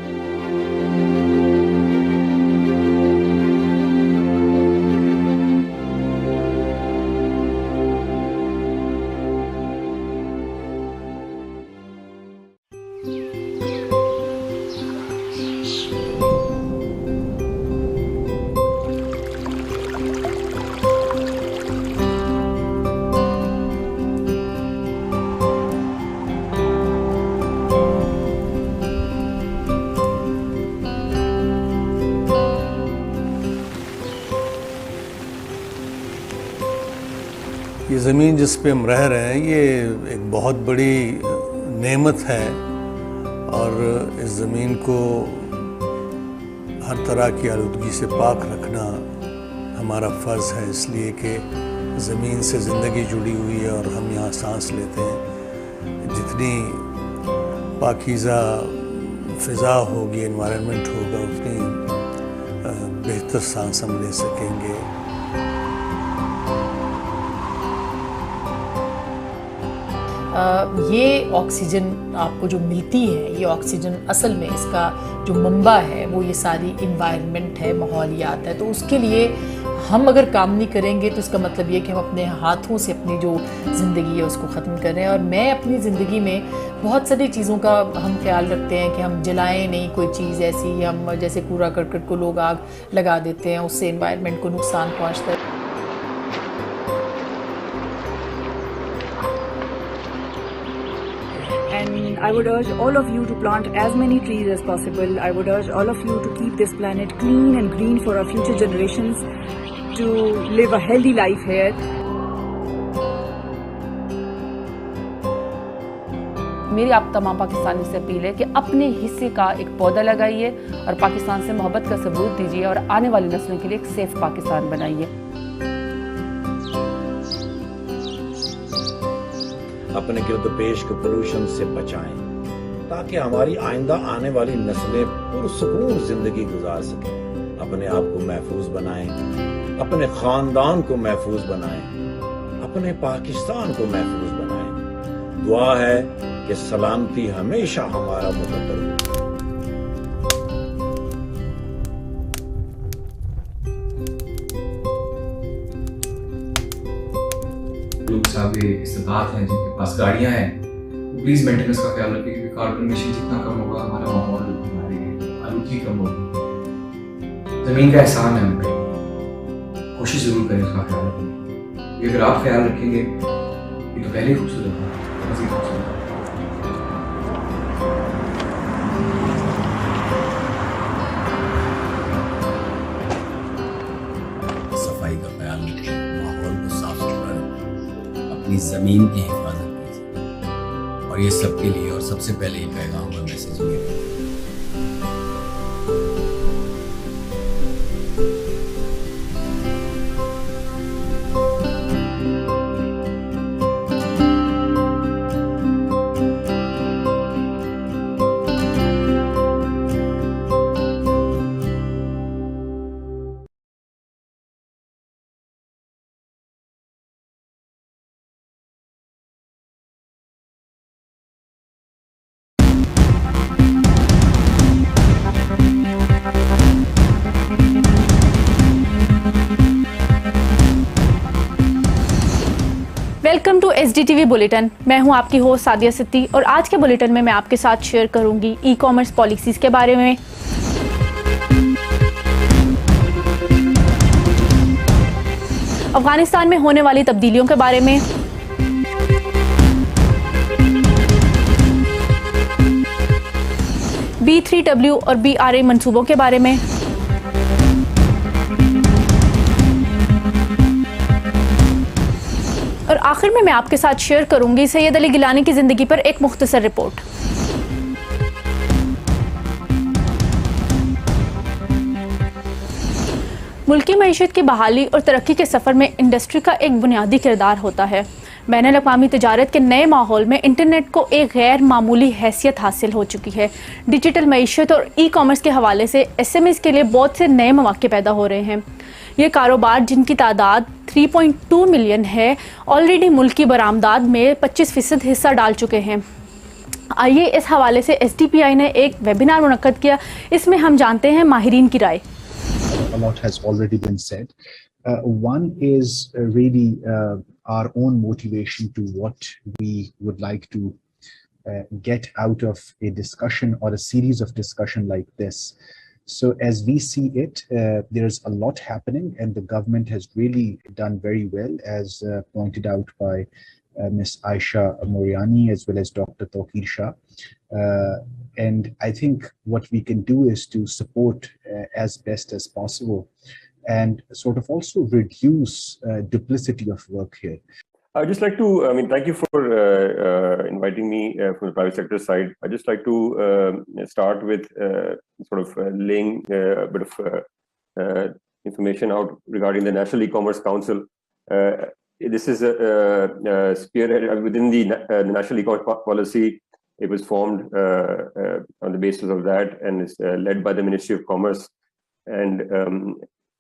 یہ زمین جس پہ ہم رہ رہے ہیں یہ ایک بہت بڑی نعمت ہے اور اس زمین کو ہر طرح کی آلودگی سے پاک رکھنا ہمارا فرض ہے، اس لیے کہ زمین سے زندگی جڑی ہوئی ہے اور ہم یہاں سانس لیتے ہیں. جتنی پاکیزہ فضا ہوگی، انوائرمنٹ ہوگا، اتنی بہتر سانس ہم لے سکیں گے. یہ آکسیجن آپ کو جو ملتی ہے، یہ آکسیجن اصل میں اس کا جو منبع ہے وہ یہ ساری انوائرمنٹ ہے، ماحولیات ہے. تو اس کے لیے ہم اگر کام نہیں کریں گے تو اس کا مطلب یہ کہ ہم اپنے ہاتھوں سے اپنی جو زندگی ہے اس کو ختم کر رہے ہیں. اور میں اپنی زندگی میں بہت ساری چیزوں کا ہم خیال رکھتے ہیں کہ ہم جلائیں نہیں کوئی چیز ایسی، ہم جیسے کوڑا کرکٹ کو لوگ آگ لگا دیتے ہیں، اس سے انوائرمنٹ کو نقصان پہنچتا ہے. And I would urge all of you to plant as many trees as possible. I would urge all of you to keep this planet clean and green for our future generations, to live a healthy life here. میری آپ تمام پاکستانی سے appeal ہے کہ اپنے حصے کا ایک پودا لگائیے اور پاکستان سے محبت کا ثبوت دیجیے اور آنے والی نسلوں کے لیے ایک سیف پاکستان بنائیے. اپنے گرد پیش کو پولوشن سے بچائیں تاکہ ہماری آئندہ آنے والی نسلیں پرسکون زندگی گزار سکیں. اپنے آپ کو محفوظ بنائیں، اپنے خاندان کو محفوظ بنائیں، اپنے پاکستان کو محفوظ بنائیں. دعا ہے کہ سلامتی ہمیشہ ہمارا مقدر ہو. لوگ صاحب استطاعت ہیں جن کے پاس گاڑیاں ہیں، پلیز مینٹیننس کا خیال رکھیں کیونکہ کاربن ایمیشن جتنا کم ہوگا ہمارا ماحول ہماری آلودگی کم ہوگی. زمین کا احسان ہے ہم پہ، کوشش ضرور کریں اس کا خیال رکھیں. یہ اگر آپ خیال رکھیں گے یہ تو پہلے ہی خوبصورت ہے، مزید خوبصورت ہے. صفائی کا خیال رکھیں، ماحول کو صاف ستھرا رکھیں، اپنی زمین کی حفاظت کیجیے. اور یہ سب کے لیے اور سب سے پہلے یہ پیغام اور میسیج یہ ہے वेलकम टू SDTV बुलेटिन। मैं हूं आपकी होस्ट सादिया सिद्दी और आज के बुलेटिन में मैं आपके साथ शेयर करूंगी ई-कॉमर्स पॉलिसीज के बारे में, अफगानिस्तान में होने वाली तब्दीलियों के बारे में, B3W और BRA मंसूबों के बारे में, और आखिर में मैं आपके साथ शेयर करूंगी सैयद अली गिलानी की ज़िंदगी पर एक मुख्तसर रिपोर्ट। मुल्की मईशत की बहाली और तरक्की के सफ़र में इंडस्ट्री का एक बुनियादी किरदार होता है। बैनुल-अक़वामी तजारत के नए माहौल में इंटरनेट को एक गैर मामूली हैसियत हासिल हो चुकी है। डिजिटल मईशत और ई-कॉमर्स के हवाले से SMEs के लिए बहुत से नए मौके पैदा हो रहे हैं। ये कारोबार जिनकी तादाद 3.2 मिलियन है, ऑलरेडी मुल्की बरामदात में 25% हिस्सा डाल चुके हैं। आइए इस हवाले से SDPI ने एक वेबिनार मुनक्कद किया, इसमें हम जानते हैं माहिरीन की राय। A lot has already been said. One is really our own motivation to what we would like to get out of a discussion or a series of discussion like this. So as we see it, there's a lot happening and the government has really done very well, as pointed out by Ms. Aisha Moriani as well as Dr. Tawqir Shah. And I think what we can do is to support as best as possible and sort of also reduce duplicity of work here. I'd just like to, thank you for inviting me from the private sector side. I'd just like to start with sort of laying a bit of information out regarding the National E-Commerce Council. This is a spearhead within the National E-Commerce Policy. It was formed on the basis of that and is led by the Ministry of Commerce. And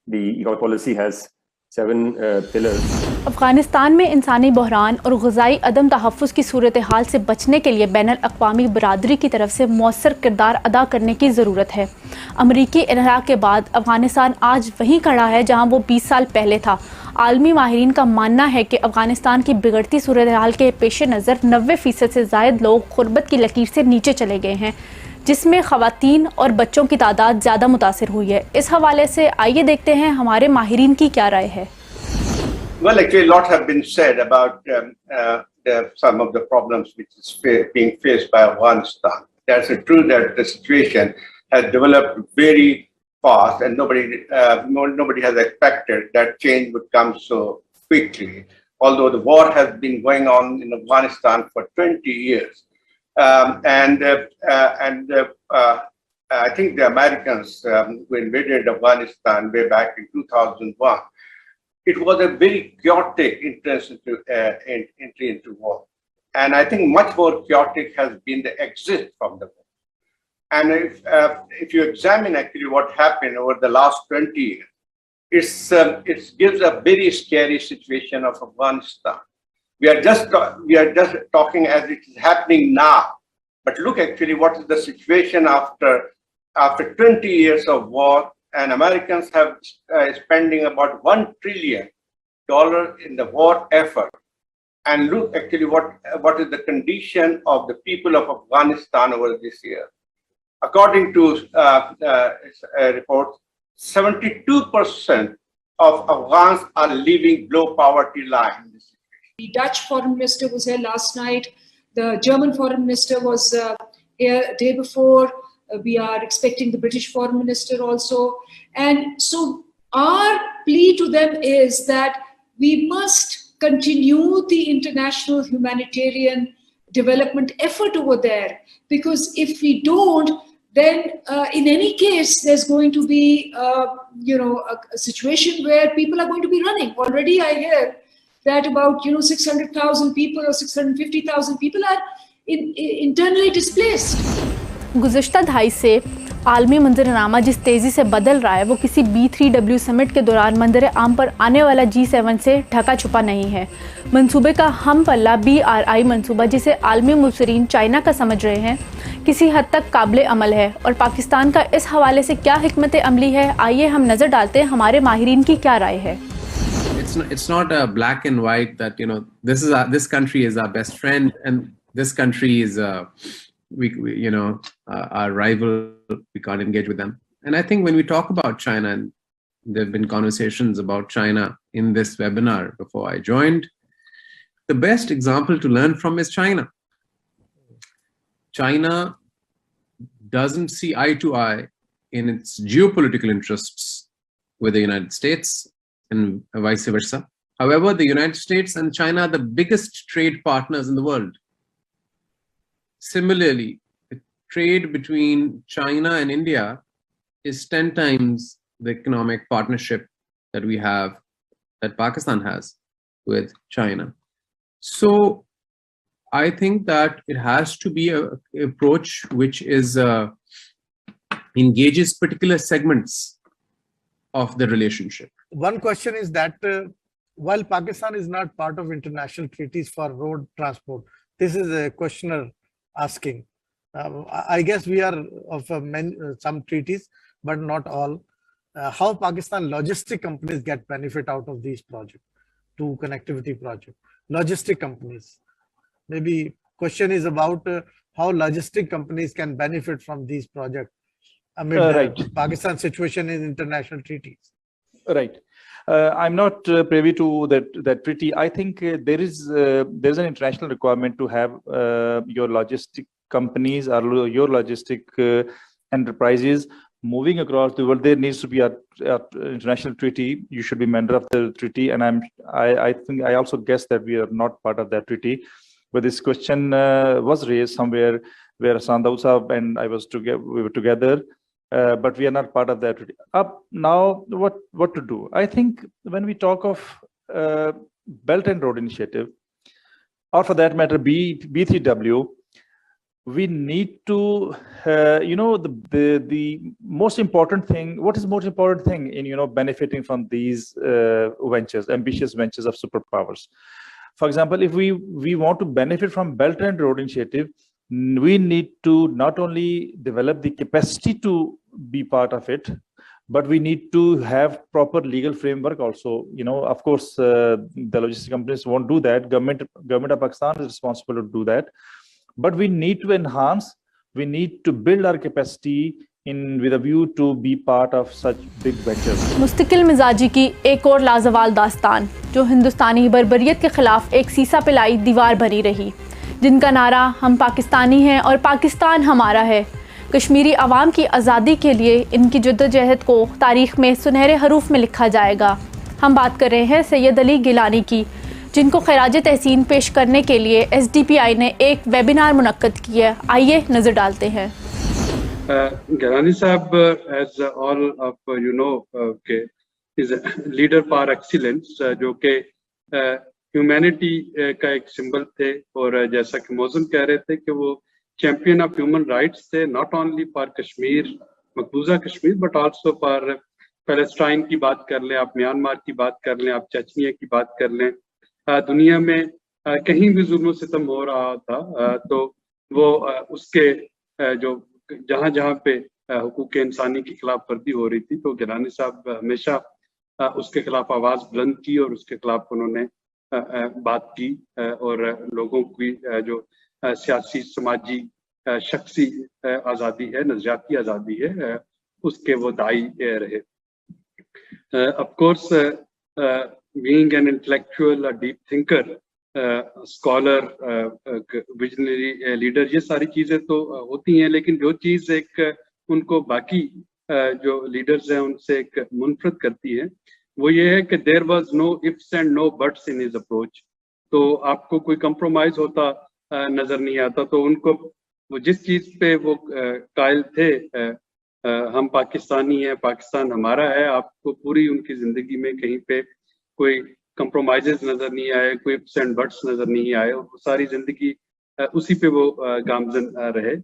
the E-Commerce Policy has 7 pillars. Afghanistan में इंसानी बहरान और ग़िज़ाई अदम तहफ़्फ़ुज़ की सूरत हाल से बचने के लिए बैनुल-अक़वामी बरादरी की तरफ से मौसर किरदार अदा करने की ज़रूरत है। अमरीकी इन्हराह के बाद अफ़गानिस्तान आज वहीं खड़ा है जहां वो 20 साल पहले था। आलमी माहिरीन का मानना है कि अफ़गानिस्तान की बिगड़ती सूरत हाल के पेश नज़र 90% से ज़ायद लोग ग़ुरबत की लकीर से नीचे चले गए हैं, जिसमें ख़वातीन और बच्चों की तादाद ज़्यादा मुतासिर हुई है। इस हवाले से आइए देखते हैं हमारे माहिरीन की क्या राय है। Well, actually, a lot have been said about some of the problems which is being faced by Afghanistan. That's true that the situation has developed very fast, and nobody has expected that change would come so quickly. Although the war has been going on in Afghanistan for 20 years, I think the Americans who invaded Afghanistan way back in 2001. It was a very chaotic entry into war. And I think much more chaotic has been the exit from the war. And if you examine actually what happened over the last 20 years, it gives a very scary situation of Afghanistan. We are just talking as it is happening now. But look actually what is the situation after 20 years of war. And Americans have spending about $1 trillion in the war effort. And look actually what is the condition of the people of Afghanistan over this year. According to reports, 72% of Afghans are living below poverty line. The Dutch foreign minister was here last night. The German foreign minister was here a day before. We are expecting the British foreign minister also. And so our plea to them is that we must continue the international humanitarian development effort over there. Because if we don't, then in any case, there's going to be a situation where people are going to be running. Already I hear that about 600,000 people or 650,000 people are internally displaced. गुज़िश्ता दहाई से आलमी मंजरनामा जिस तेज़ी से बदल रहा है वो किसी B3W समिट के दौरान मंजर आम पर आने वाला G7 से ढका छुपा नहीं है। मंसूबे का हम पल्ला BRI मंसूबा, जिसे आलमी मुबसरीन चाइना का समझ रहे हैं, किसी हद तक काबिल अमल है और पाकिस्तान का इस हवाले से क्या हिकमत अमली है, आइए हम नज़र डालते हैं हमारे माहिरीन की क्या राय है। It's it's not a black and white that, you know, this country is our best friend and this country is we you know, our rival, we can't engage with them. And I think when we talk about China, and there have been conversations about China in this webinar before I joined, the best example to learn from is China. China doesn't see eye to eye in its geopolitical interests with the United States and vice versa. However, the United States and China are the biggest trade partners in the world. Similarly, the trade between China and India is 10 times the economic partnership that we have, that Pakistan has with China. So I think that it has to be an approach which is engages particular segments of the relationship. One question is that while Pakistan is not part of international treaties for road transport, this is a questioner asking. I guess we are of some treaties, but not all. How Pakistan logistic companies get benefit out of these projects, to connectivity project? Logistic companies. Maybe question is about how logistic companies can benefit from these projects amid Pakistan's situation in international treaties. Right. I'm not privy to that treaty. I think there's an international requirement to have your logistic companies or your logistic enterprises moving across the world. There needs to be an international treaty. You should be member of the treaty, and I think I also guess that we are not part of that treaty. But this question was raised somewhere where Hassan Dawood Sahab and I we were together. But we are not part of that. Now, what to do? I think when we talk of Belt and Road Initiative, or for that matter, B3W, we need to, the most important thing. What is the most important thing in benefiting from these ventures, ambitious ventures of superpowers? For example, if we want to benefit from Belt and Road Initiative, we need to not only develop the capacity to be part of it, but we need to have proper legal framework also. Of course, the logistic companies won't do that. Government of Pakistan is responsible to do that. But we need to enhance, we need to build our capacity with a view to be part of such big ventures. मुस्तकिल मिजाजी की एक और लाजवाल दास्तान, जो हिंदुस्तानी बर्बरियत के खिलाफ एक सीसा पिलाई दीवार बनी रही, जिनका नारा हम पाकिस्तानी हैं और पाकिस्तान हमारा है। कश्मीरी आवाम की आज़ादी के लिए इनकी जद्दोजहद को तारीख़ में सुनहरे हरूफ में लिखा जाएगा। हम बात कर रहे हैं सैयद अली गिलानी की, जिनको खराज तहसीन पेश करने के लिए SDPI ने एक वेबिनार मुनक्कद किया। आइए नज़र डालते हैं। गिलानी साहब, as all of you know, is a leader par excellence, जो कि ह्यूमैनिटी का एक सिंबल थे, और जैसा कि मौजूम कह रहे थे कि वो चैंपियन ऑफ ह्यूमन राइट्स थे, नॉट ओनली फॉर कश्मीर, मकबूजा Kashmir, but also for Palestine की बात कर लें आप, म्यांमार की बात कर लें आप, चेचनिया की बात कर लें, दुनिया में कहीं भी जुल्म सितम हो रहा था तो वो उसके जो जहाँ पे हुकूक इंसानी की खिलाफ वर्जी हो रही थी, तो गिलानी साहब हमेशा उसके खिलाफ आवाज़ बुलंद की और उसके खिलाफ उन्होंने बात की, और लोगों की जो सियासी, समाजी, शख्सी आज़ादी है, नज़रियाती आज़ादी है, उसके वो दाई रहे। Of course, being an intellectual, a deep thinker, scholar, visionary leader, ये सारी चीज़ें तो होती हैं, लेकिन जो चीज़ एक उनको बाकी जो लीडर्स हैं उनसे एक मुनफरद करती है, वो ये है कि there was no ifs and no buts in his approach। तो आपको कोई compromise होता नजर नहीं आता। तो उनको वो जिस चीज़ पे वो कायल थे, हम पाकिस्तानी हैं, पाकिस्तान हमारा है, आपको पूरी उनकी ज़िंदगी में कहीं पे कोई compromises नजर नहीं आए, कोई ifs and buts नजर नहीं आए, और वो सारी ज़िंदगी उसी पे वो गामज़न रहे।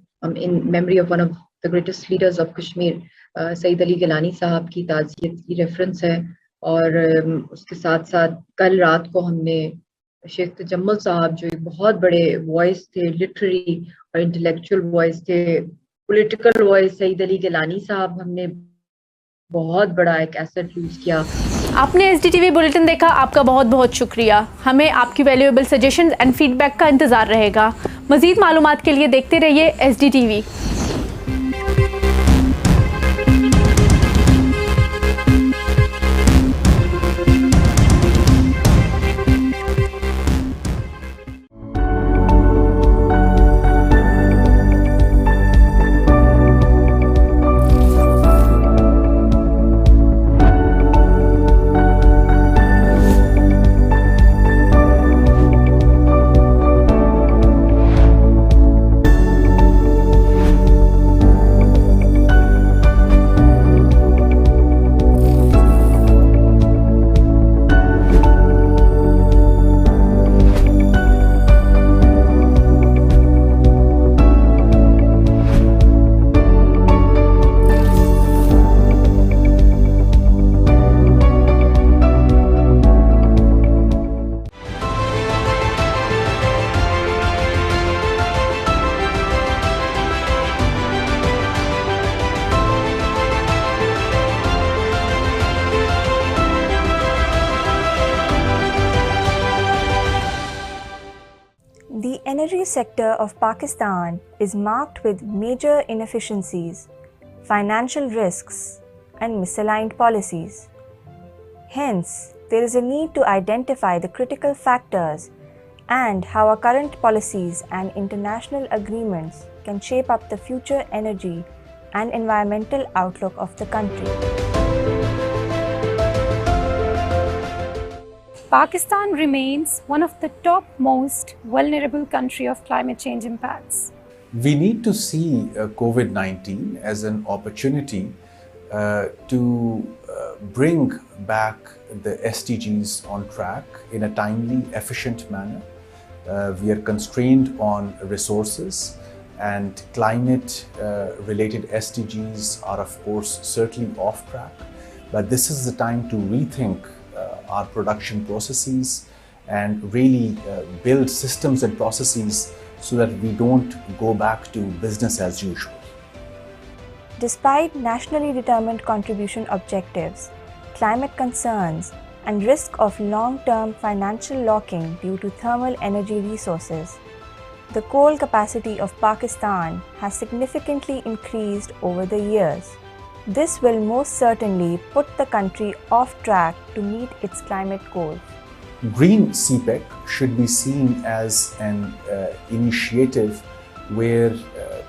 In memory of one of the greatest leaders of Kashmir, Saeed Ali Gilani साहब की ताज़ियत की रेफरेंस है, और उसके साथ साथ कल रात को हमने शेख तजम्मुल साहब, जो एक बहुत बड़े वॉइस थे, लिटरेरी और इंटेलेक्चुअल वॉइस थे, पॉलिटिकल वॉइस, सईद अली गिलानी साहब हमने बहुत बड़ा एक एसेट लूज किया। आपने SDTV बुलेटिन देखा, आपका बहुत बहुत शुक्रिया। हमें आपकी वैल्यूएबल सजेशंस एंड फीडबैक का इंतज़ार रहेगा। मज़ीद मालूमात के लिए देखते रहिए SDTV। The energy sector of Pakistan is marked with major inefficiencies, financial risks, and misaligned policies. Hence, there is a need to identify the critical factors and how our current policies and international agreements can shape up the future energy and environmental outlook of the country. Pakistan remains one of the top most vulnerable country of climate change impacts. We need to see COVID-19 as an opportunity to bring back the SDGs on track in a timely, efficient manner. We are constrained on resources, and climate-related SDGs are, of course, certainly off track. But this is the time to rethink our production processes and really build systems and processes so that we don't go back to business as usual. Despite nationally determined contribution objectives, climate concerns, and risk of long-term financial locking due to thermal energy resources, the coal capacity of Pakistan has significantly increased over the years. This will most certainly put the country off track to meet its climate goals. Green CPEC should be seen as an initiative where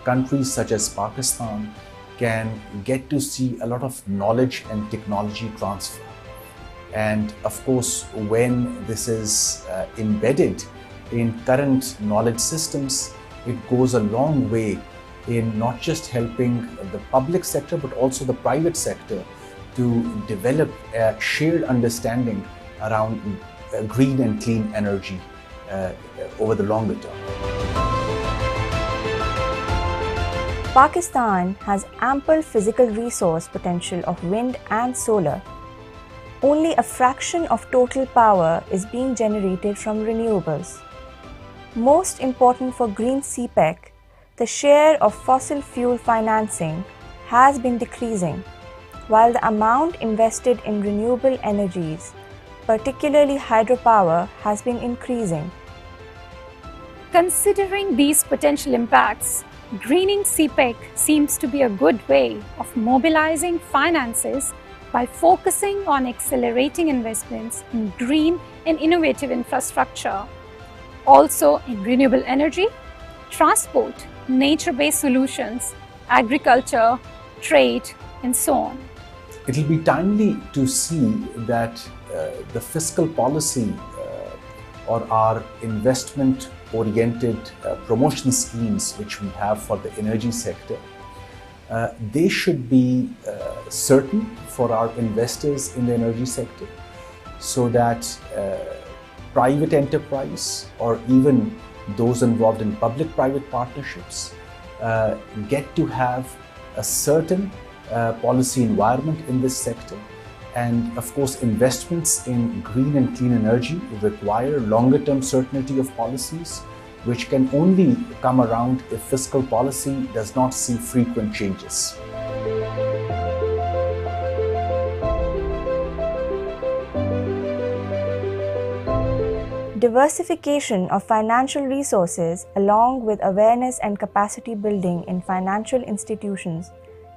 countries such as Pakistan can get to see a lot of knowledge and technology transfer. And of course, when this is embedded in current knowledge systems, it goes a long way in not just helping the public sector, but also the private sector to develop a shared understanding around green and clean energy over the longer term. Pakistan has ample physical resource potential of wind and solar. Only a fraction of total power is being generated from renewables. Most important for green CPEC, the share of fossil fuel financing has been decreasing, while the amount invested in renewable energies, particularly hydropower, has been increasing. Considering these potential impacts, greening CPEC seems to be a good way of mobilizing finances by focusing on accelerating investments in green and innovative infrastructure, also in renewable energy, transport, nature-based solutions, agriculture, trade, and so on. It will be timely to see that the fiscal policy or our investment-oriented promotion schemes which we have for the energy sector, they should be certain for our investors in the energy sector, so that private enterprise or even those involved in public-private partnerships get to have a certain policy environment in this sector. And of course, investments in green and clean energy require longer-term certainty of policies, which can only come around if fiscal policy does not see frequent changes. diversification of financial resources, along with awareness and capacity building in financial institutions,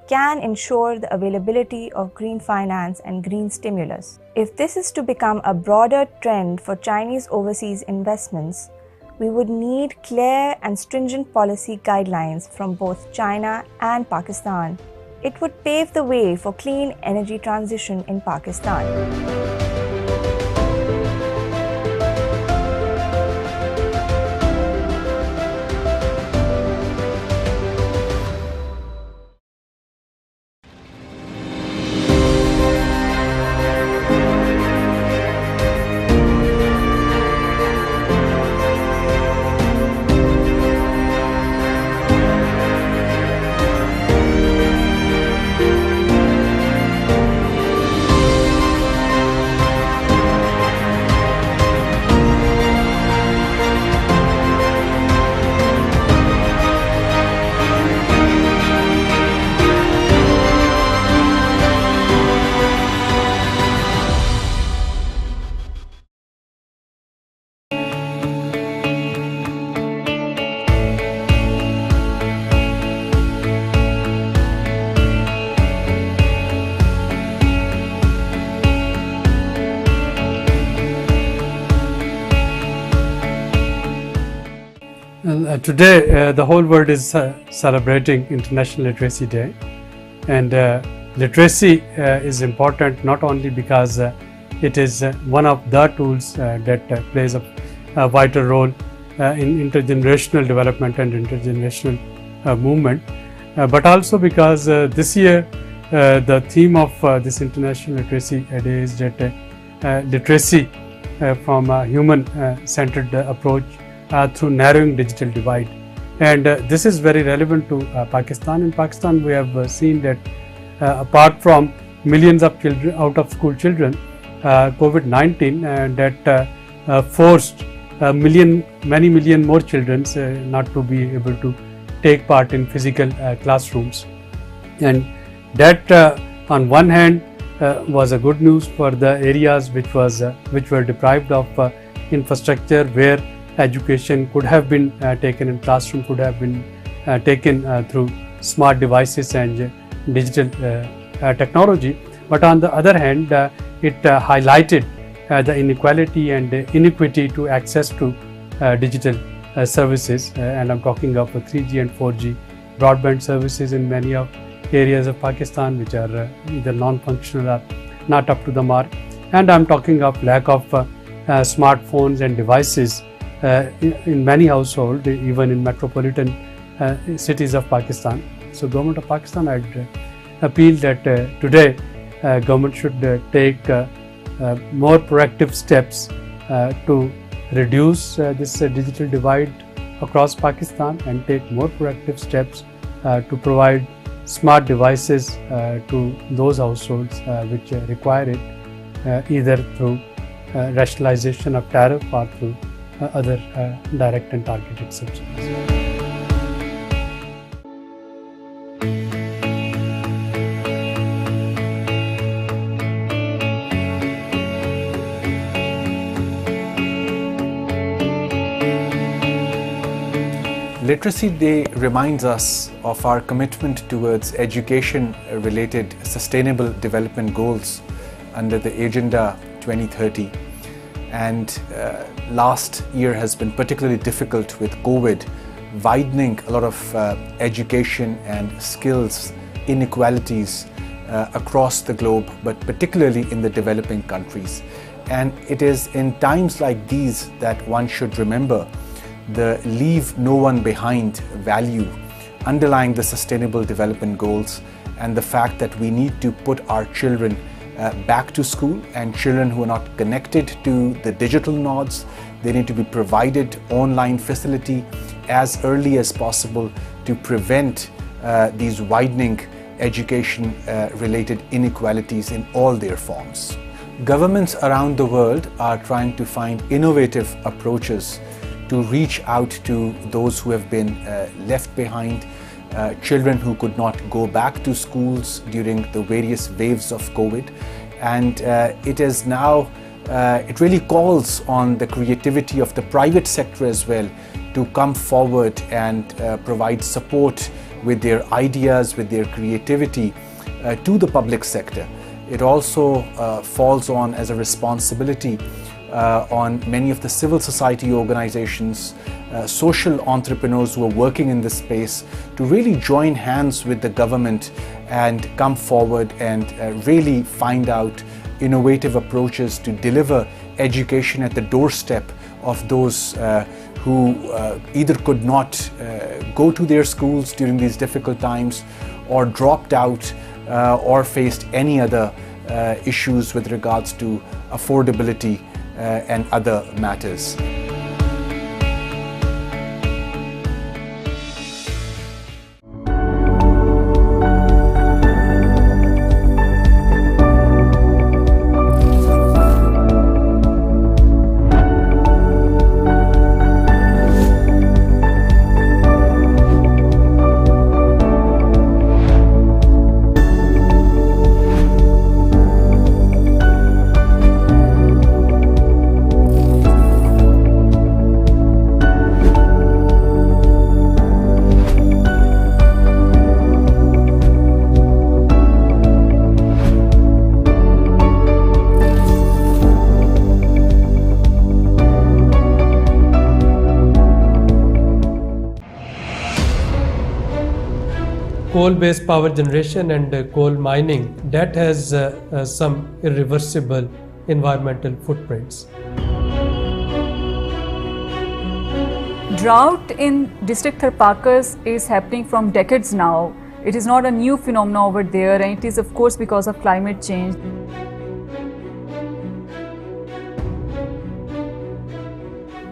can ensure the availability of green finance and green stimulus. If this is to become a broader trend for Chinese overseas investments, we would need clear and stringent policy guidelines from both China and Pakistan. It would pave the way for clean energy transition in Pakistan. Today, the whole world is celebrating International Literacy Day, and literacy is important not only because it is one of the tools that plays a vital role in intergenerational development and intergenerational movement, but also because this year the theme of this International Literacy Day is that literacy from a human-centered approach through narrowing digital divide. And this is very relevant to Pakistan. In Pakistan, we have seen that apart from millions of children, out of school children, COVID-19 that forced many million more children not to be able to take part in physical classrooms. And that on one hand was a good news for the areas which were deprived of infrastructure, where education could have been taken in classroom, could have been taken through smart devices and digital technology. But on the other hand, it highlighted the inequality and inequity to access to digital services, and I'm talking of 3G and 4G broadband services in many of areas of Pakistan which are either non-functional or not up to the mark. And I'm talking of lack of smartphones and devices in many households, even in metropolitan cities of Pakistan. So government of Pakistan, I'd appeal that today government should take more proactive steps to reduce this digital divide across Pakistan, and take more proactive steps to provide smart devices to those households which require it, either through rationalization of tariff or through other direct and targeted subsidies. Literacy Day reminds us of our commitment towards education-related sustainable development goals under the Agenda 2030. And last year has been particularly difficult with COVID, widening a lot of education and skills inequalities across the globe, but particularly in the developing countries. And it is in times like these that one should remember the leave no one behind value underlying the Sustainable Development Goals, and the fact that we need to put our children back to school, and children who are not connected to the digital nodes, they need to be provided online facility as early as possible to prevent these widening education related inequalities in all their forms. Governments around the world are trying to find innovative approaches to reach out to those who have been left behind, children who could not go back to schools during the various waves of COVID. And it is now it really calls on the creativity of the private sector as well to come forward and provide support with their ideas, with their creativity to the public sector. It also falls on as a responsibility on many of the civil society organizations, social entrepreneurs who are working in this space to really join hands with the government and come forward and really find out innovative approaches to deliver education at the doorstep of those who either could not go to their schools during these difficult times or dropped out or faced any other issues with regards to affordability and other matters. Coal-based power generation and coal mining, that has some irreversible environmental footprints. Drought in district Tharpakas is happening from decades now. It is not a new phenomenon over there, and it is of course because of climate change.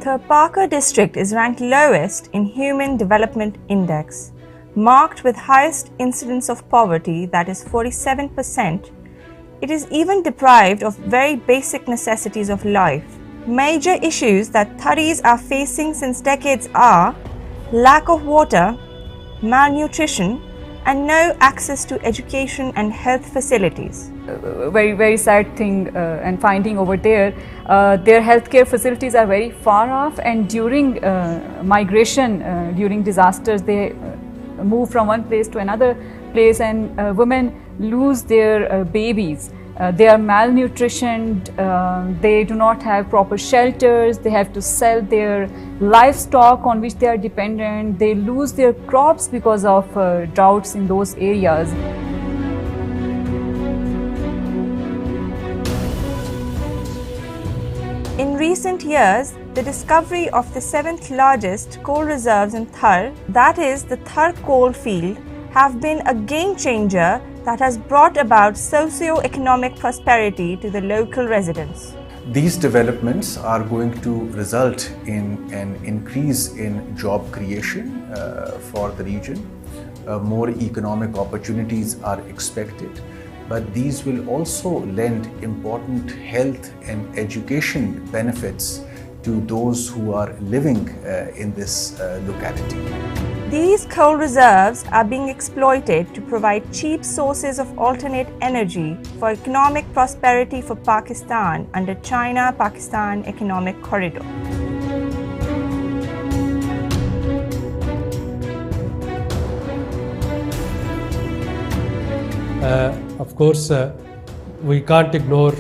Tharpaka district is ranked lowest in Human Development Index, marked with highest incidence of poverty, that is 47%. It is even deprived of very basic necessities of life. Major issues that Tharis are facing since decades are lack of water, malnutrition, and no access to education and health facilities. Very sad thing and finding over there, their healthcare facilities are very far off, and during migration, during disasters, they move from one place to another place, and women lose their babies. They are malnutritioned, they do not have proper shelters, they have to sell their livestock on which they are dependent, they lose their crops because of droughts in those areas. In recent years, the discovery of the 7th largest coal reserves in Thar, that is the Thar coal field, have been a game changer that has brought about socio-economic prosperity to the local residents. These developments are going to result in an increase in job creation for the region. More economic opportunities are expected, but these will also lend important health and education benefits to those who are living in this locality. These coal reserves are being exploited to provide cheap sources of alternate energy for economic prosperity for Pakistan under China-Pakistan Economic Corridor. Of course, we can't ignore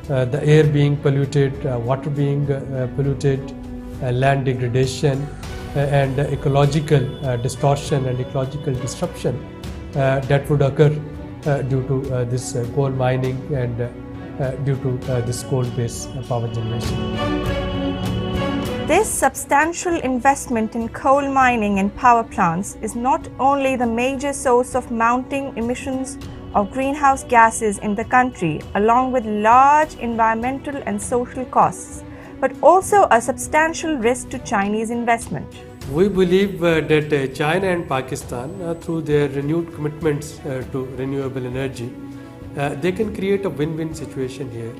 the air being polluted, water being polluted, land degradation, and ecological distortion and ecological disruption that would occur due to this coal mining and due to this coal-based power generation. This substantial investment in coal mining and power plants is not only the major source of mounting emissions of greenhouse gases in the country, along with large environmental and social costs, but also a substantial risk to Chinese investment. We believe that China and Pakistan, through their renewed commitments to renewable energy, they can create a win-win situation here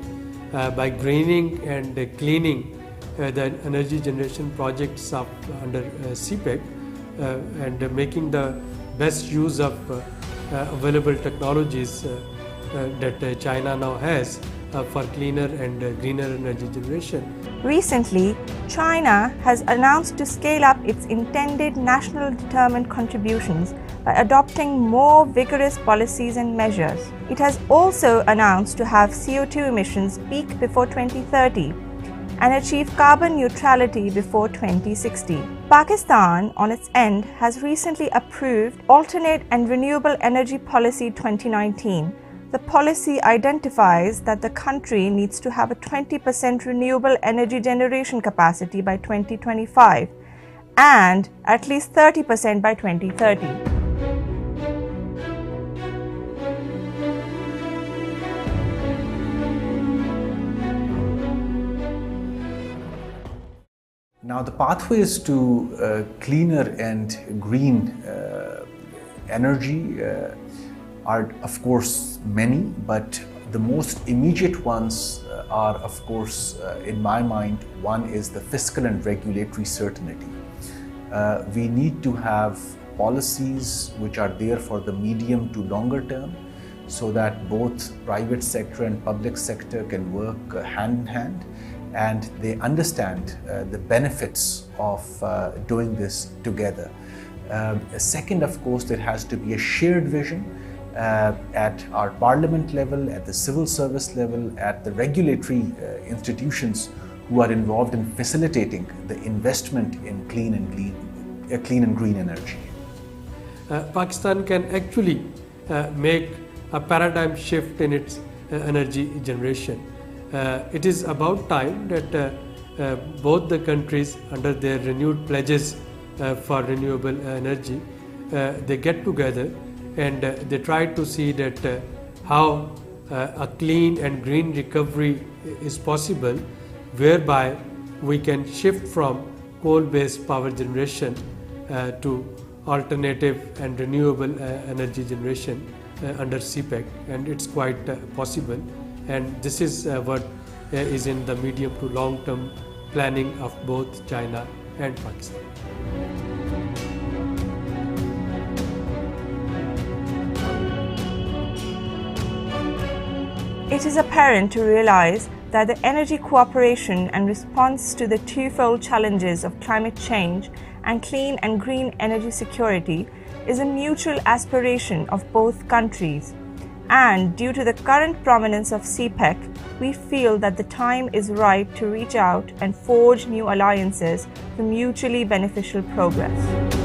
by greening and cleaning the energy generation projects up under CPEC and making the best use of available technologies that China now has for cleaner and greener energy generation. Recently, China has announced to scale up its intended national determined contributions by adopting more vigorous policies and measures. It has also announced to have CO2 emissions peak before 2030 and achieve carbon neutrality before 2060. Pakistan, on its end, has recently approved Alternate and Renewable Energy Policy 2019. The policy identifies that the country needs to have a 20% renewable energy generation capacity by 2025 and at least 30% by 2030. Now, the pathways to cleaner and green energy are, of course, many, but the most immediate ones are, of course, in my mind, one is the fiscal and regulatory certainty. We need to have policies which are there for the medium to longer term, so that both private sector and public sector can work hand in hand, and they understand the benefits of doing this together. Second, of course, there has to be a shared vision at our parliament level, at the civil service level, at the regulatory institutions who are involved in facilitating the investment in clean and green energy. Pakistan can actually make a paradigm shift in its energy generation. It is about time that both the countries, under their renewed pledges for renewable energy, they get together and they try to see that how a clean and green recovery is possible, whereby we can shift from coal-based power generation to alternative and renewable energy generation under CPEC, and it's quite possible. And this is what is in the medium to long-term planning of both China and Pakistan. It is apparent to realize that the energy cooperation and response to the twofold challenges of climate change and clean and green energy security is a mutual aspiration of both countries. And due to the current prominence of CPEC, we feel that the time is right to reach out and forge new alliances for mutually beneficial progress.